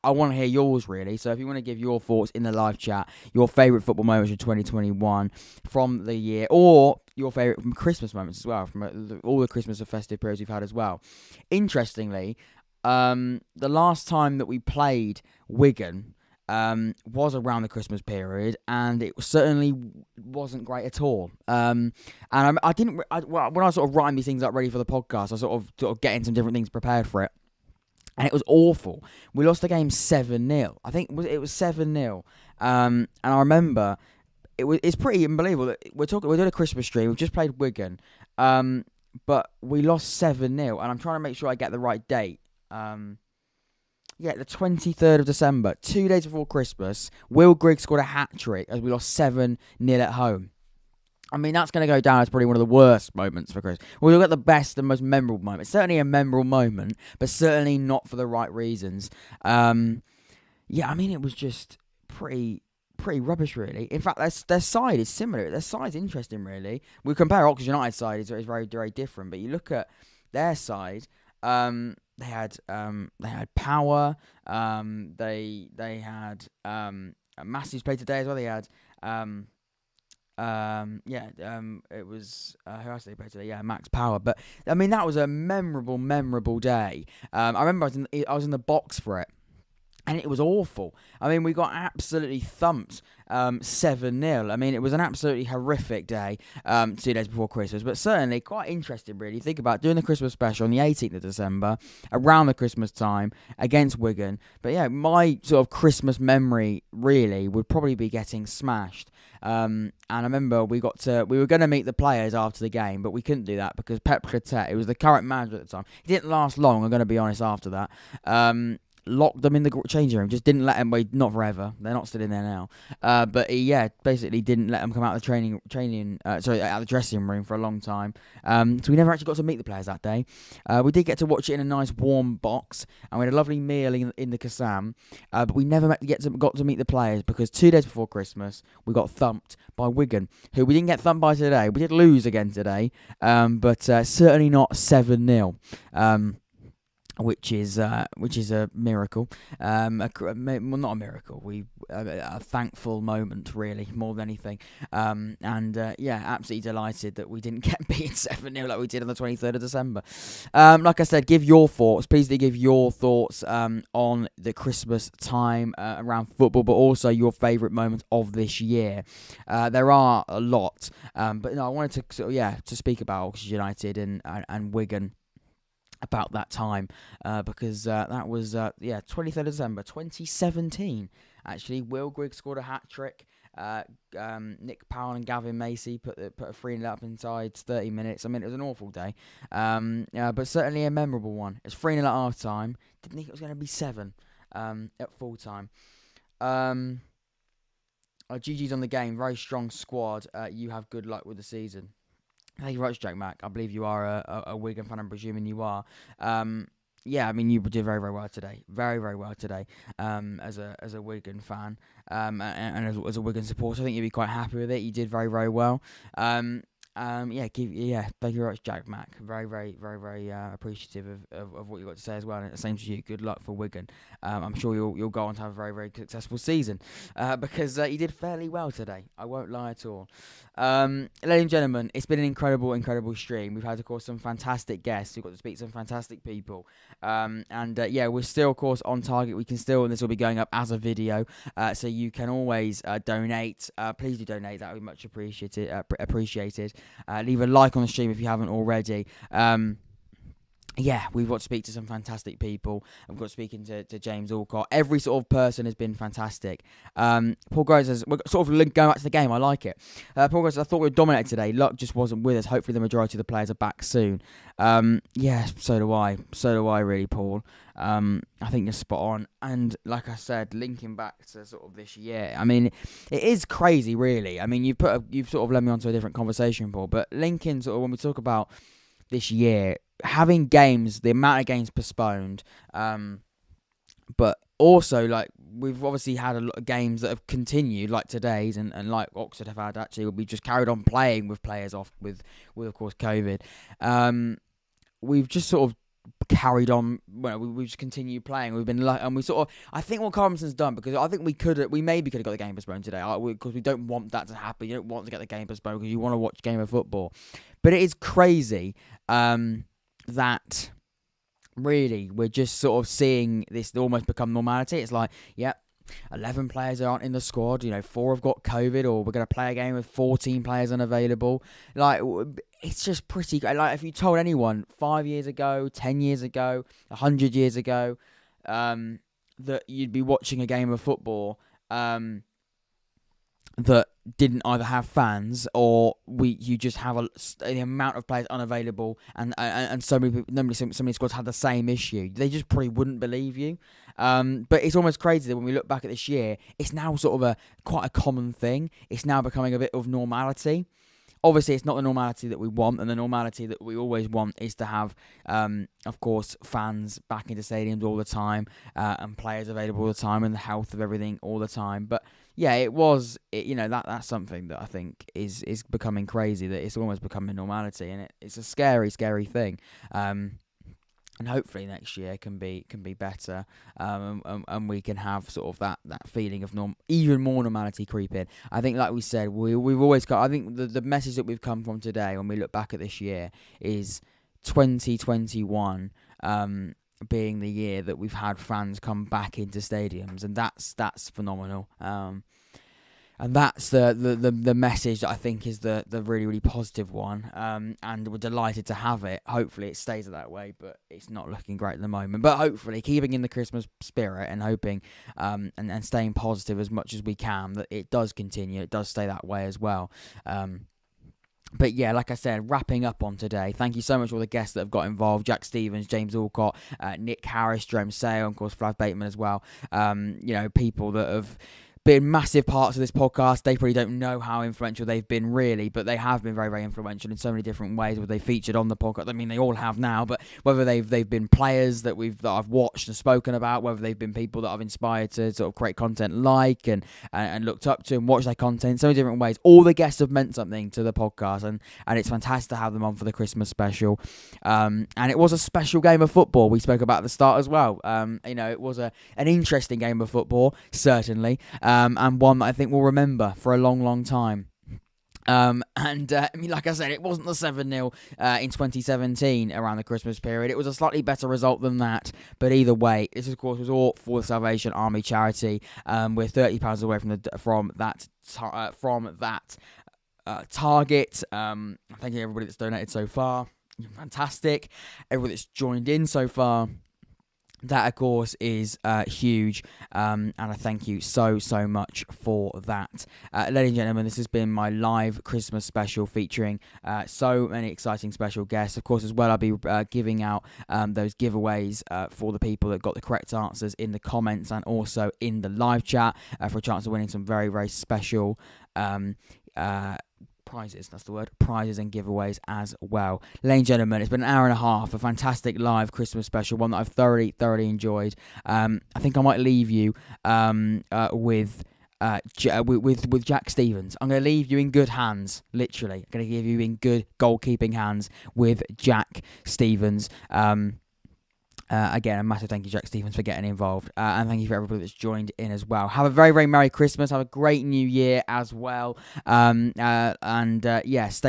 I want to hear yours really. So if you want to give your thoughts in the live chat, your favourite football moments of 2021 from the year, or your favourite from Christmas moments as well, from all the Christmas and festive periods we've had as well. Interestingly, the last time that we played Wigan was around the Christmas period, and it certainly wasn't great at all. And when I was sort of writing these things up ready for the podcast, I sort of getting some different things prepared for it, and it was awful. We lost the game 7-0. I think it was 7-0. And I remember it's pretty unbelievable that we're doing a Christmas stream. We've just played Wigan, but we lost 7-0, and I'm trying to make sure I get the right date. Yeah, the 23rd of December, 2 days before Christmas, Will Grigg scored a hat-trick as we lost 7-0 at home. I mean, that's going to go down as probably one of the worst moments for Chris. We'll look at the best and most memorable moment. Certainly a memorable moment, but certainly not for the right reasons. I mean, it was just pretty rubbish, really. In fact, their side is similar. Their side's interesting, really. We compare Oxford United's side, it's very, very different. But you look at their side, they had power. They had Matthews played today as well. They had It was who else did they play today? Yeah, Max Power. But I mean, that was a memorable day. I remember I was in the box for it. And it was awful. I mean, we got absolutely thumped 7-0. I mean, it was an absolutely horrific day 2 days before Christmas, but certainly quite interesting, really. Think about doing the Christmas special on the 18th of December, around the Christmas time, against Wigan. But yeah, my sort of Christmas memory, really, would probably be getting smashed. And I remember we were going to meet the players after the game, but we couldn't do that because Pep Clotet, who was the current manager at the time, he didn't last long, I'm going to be honest, after that. Locked them in the changing room, just didn't let them. Wait, not forever. They're not still in there now. But he, basically didn't let them come out of the out of the dressing room for a long time. So we never actually got to meet the players that day. We did get to watch it in a nice warm box, and we had a lovely meal in the Kassam. But we never got to meet the players because 2 days before Christmas we got thumped by Wigan, who we didn't get thumped by today. We did lose again today, but certainly not 7-0. Which is a miracle, well, not a miracle. A thankful moment, really, more than anything. Absolutely delighted that we didn't get beaten 7-0 like we did on the 23rd of December. Like I said, give your thoughts. Please do give your thoughts on the Christmas time around football, but also your favourite moments of this year. There are a lot, but no, I wanted to speak about Oxford United and Wigan about that time, because that was 23rd of December 2017. Actually, Will Grigg scored a hat-trick. Nick Powell and Gavin Macy put a 3-0 up inside 30 minutes. I mean, it was an awful day, but certainly a memorable one. It was 3-0 at half-time. Didn't think it was going to be 7 at full-time. GG's on the game. Very strong squad. You have good luck with the season. Thank you very much, Jack Mack. I believe you are a Wigan fan. I'm presuming you are. I mean, you did very, very well today. Very, very well today. As a Wigan fan, and as a Wigan supporter, I think you'd be quite happy with it. You did very, very well. Thank you very much, Jack Mack. Very, very, very, very appreciative of what you got to say as well. And the same to you. Good luck for Wigan. I'm sure you'll go on to have a very, very successful season because you did fairly well today. I won't lie at all. Ladies and gentlemen, it's been an incredible, incredible stream. We've had, of course, some fantastic guests. We've got to speak to some fantastic people. We're still, of course, on target. We can still, and this will be going up as a video, so you can always donate. Please do donate. That would be much appreciated. Leave a like on the stream if you haven't already. We've got to speak to some fantastic people. I've got speaking to James Allcott. Every sort of person has been fantastic. Paul Groves says, we're sort of going back to the game. I like it. Paul Groves says, I thought we were dominated today. Luck just wasn't with us. Hopefully the majority of the players are back soon. So do I. So do I, really, Paul. I think you're spot on. And like I said, linking back to sort of this year, I mean, it is crazy, really. I mean, you've sort of led me onto a different conversation, Paul. But linking sort of when we talk about this year, having games, the amount of games postponed, but also, like, we've obviously had a lot of games that have continued, like today's, and like Oxford have had, actually, we've just carried on playing with players off with of course, COVID. We've just sort of carried on. Well, we just continued playing. We've been and we sort of. I think what Carlson's done, because I think we maybe could have got the game postponed today, because we don't want that to happen. You don't want to get the game postponed because you want to watch a game of football. But it is crazy that really we're just sort of seeing this almost become normality. It's like, 11 players aren't in the squad, 4 have got COVID, or we're going to play a game with 14 players unavailable. Like, it's just pretty, like, if you told anyone 5 years ago, 10 years ago, 100 years ago, that you'd be watching a game of football, that didn't either have fans or you just have the amount of players unavailable and so many people, so many squads had the same issue. They just probably wouldn't believe you. But it's almost crazy that when we look back at this year, it's now sort of quite a common thing. It's now becoming a bit of normality. Obviously, it's not the normality that we want, and the normality that we always want is to have, of course, fans back into stadiums all the time, and players available all the time, and the health of everything all the time. But yeah, that's something that I think is becoming crazy. That it's almost becoming normality, and it's a scary, scary thing. and hopefully next year can be better, and we can have sort of that feeling of even more normality creep in. I think, like we said, we've always got. I think the message that we've come from today, when we look back at this year, is 2021 being the year that we've had fans come back into stadiums, and that's phenomenal. And that's the message that I think is the really, really positive one. And we're delighted to have it. Hopefully it stays that way, but it's not looking great at the moment. But hopefully keeping in the Christmas spirit and hoping and staying positive as much as we can, that it does continue, it does stay that way as well. But yeah, like I said, wrapping up on today, thank you so much to all the guests that have got involved. Jack Stevens, James Allcott, Nick Harris, Jerome, and of course Flav Bateman as well. People that have been massive parts of this podcast. They probably don't know how influential they've been really, but they have been very, very influential in so many different ways. Whether they featured on the podcast, I mean, they all have now, but whether they've been players that I've watched and spoken about, whether they've been people that I've inspired to sort of create content and looked up to and watch their content, so many different ways. All the guests have meant something to the podcast, and it's fantastic to have them on for the Christmas special. And it was a special game of football we spoke about at the start as well. It was an interesting game of football, certainly. And one that I think we'll remember for a long, long time. Like I said, it wasn't the 7-0 in 2017 around the Christmas period. It was a slightly better result than that. But either way, this, of course, was all for the Salvation Army charity. We're £30 away from that target. Thank you everybody that's donated so far. Fantastic. Everybody that's joined in so far. That, of course, is huge, and I thank you so much for that. Ladies and gentlemen, this has been my live Christmas special featuring so many exciting special guests. Of course, as well, I'll be giving out those giveaways for the people that got the correct answers in the comments and also in the live chat for a chance of winning some very, very special prizes, that's the word, prizes and giveaways as well. Ladies and gentlemen, it's been an hour and a half, a fantastic live Christmas special, one that I've thoroughly enjoyed. I think I might leave you with Jack Stevens. I'm going to leave you in good hands, literally. I'm going to give you in good goalkeeping hands with Jack Stevens. Again, a massive thank you, Jack Stevens, for getting involved. And thank you for everybody that's joined in as well. Have a very, very Merry Christmas. Have a great New Year as well. Stay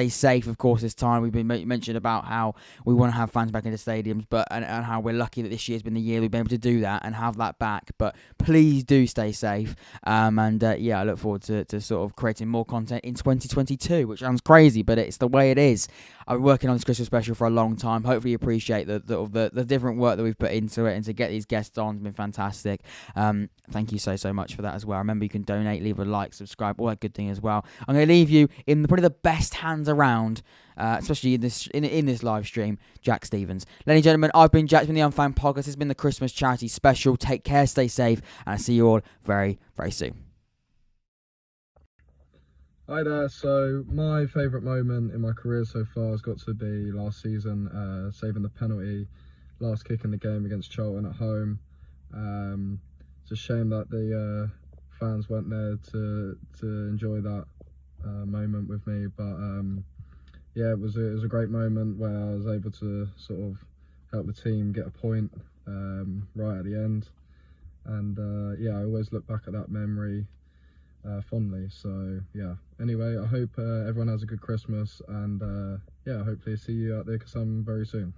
safe, of course, this time. We've been mentioned about how we want to have fans back in the stadiums, and how we're lucky that this year's been the year we've been able to do that and have that back. But please do stay safe. I look forward to sort of creating more content in 2022, which sounds crazy, but it's the way it is. I've been working on this Christmas special for a long time. Hopefully you appreciate the different work that we've put into it, and to get these guests on has been fantastic. Thank you so much for that as well. Remember, you can donate, leave a like, subscribe, all that good thing as well. I'm going to leave you in probably the best hands around, especially in this live stream, Jack Stevens. Ladies and gentlemen, I've been Jack from the Unfound Podcast. This has been the Christmas charity special. Take care, stay safe, and I'll see you all very, very soon.
Hi there, so my favourite moment in my career so far has got to be last season, saving the penalty, last kick in the game against Charlton at home. It's a shame that the fans weren't there to enjoy that moment with me, but it was a great moment where I was able to sort of help the team get a point right at the end, and I always look back at that memory fondly. So anyway, I hope everyone has a good Christmas, and hopefully see you out there some very soon.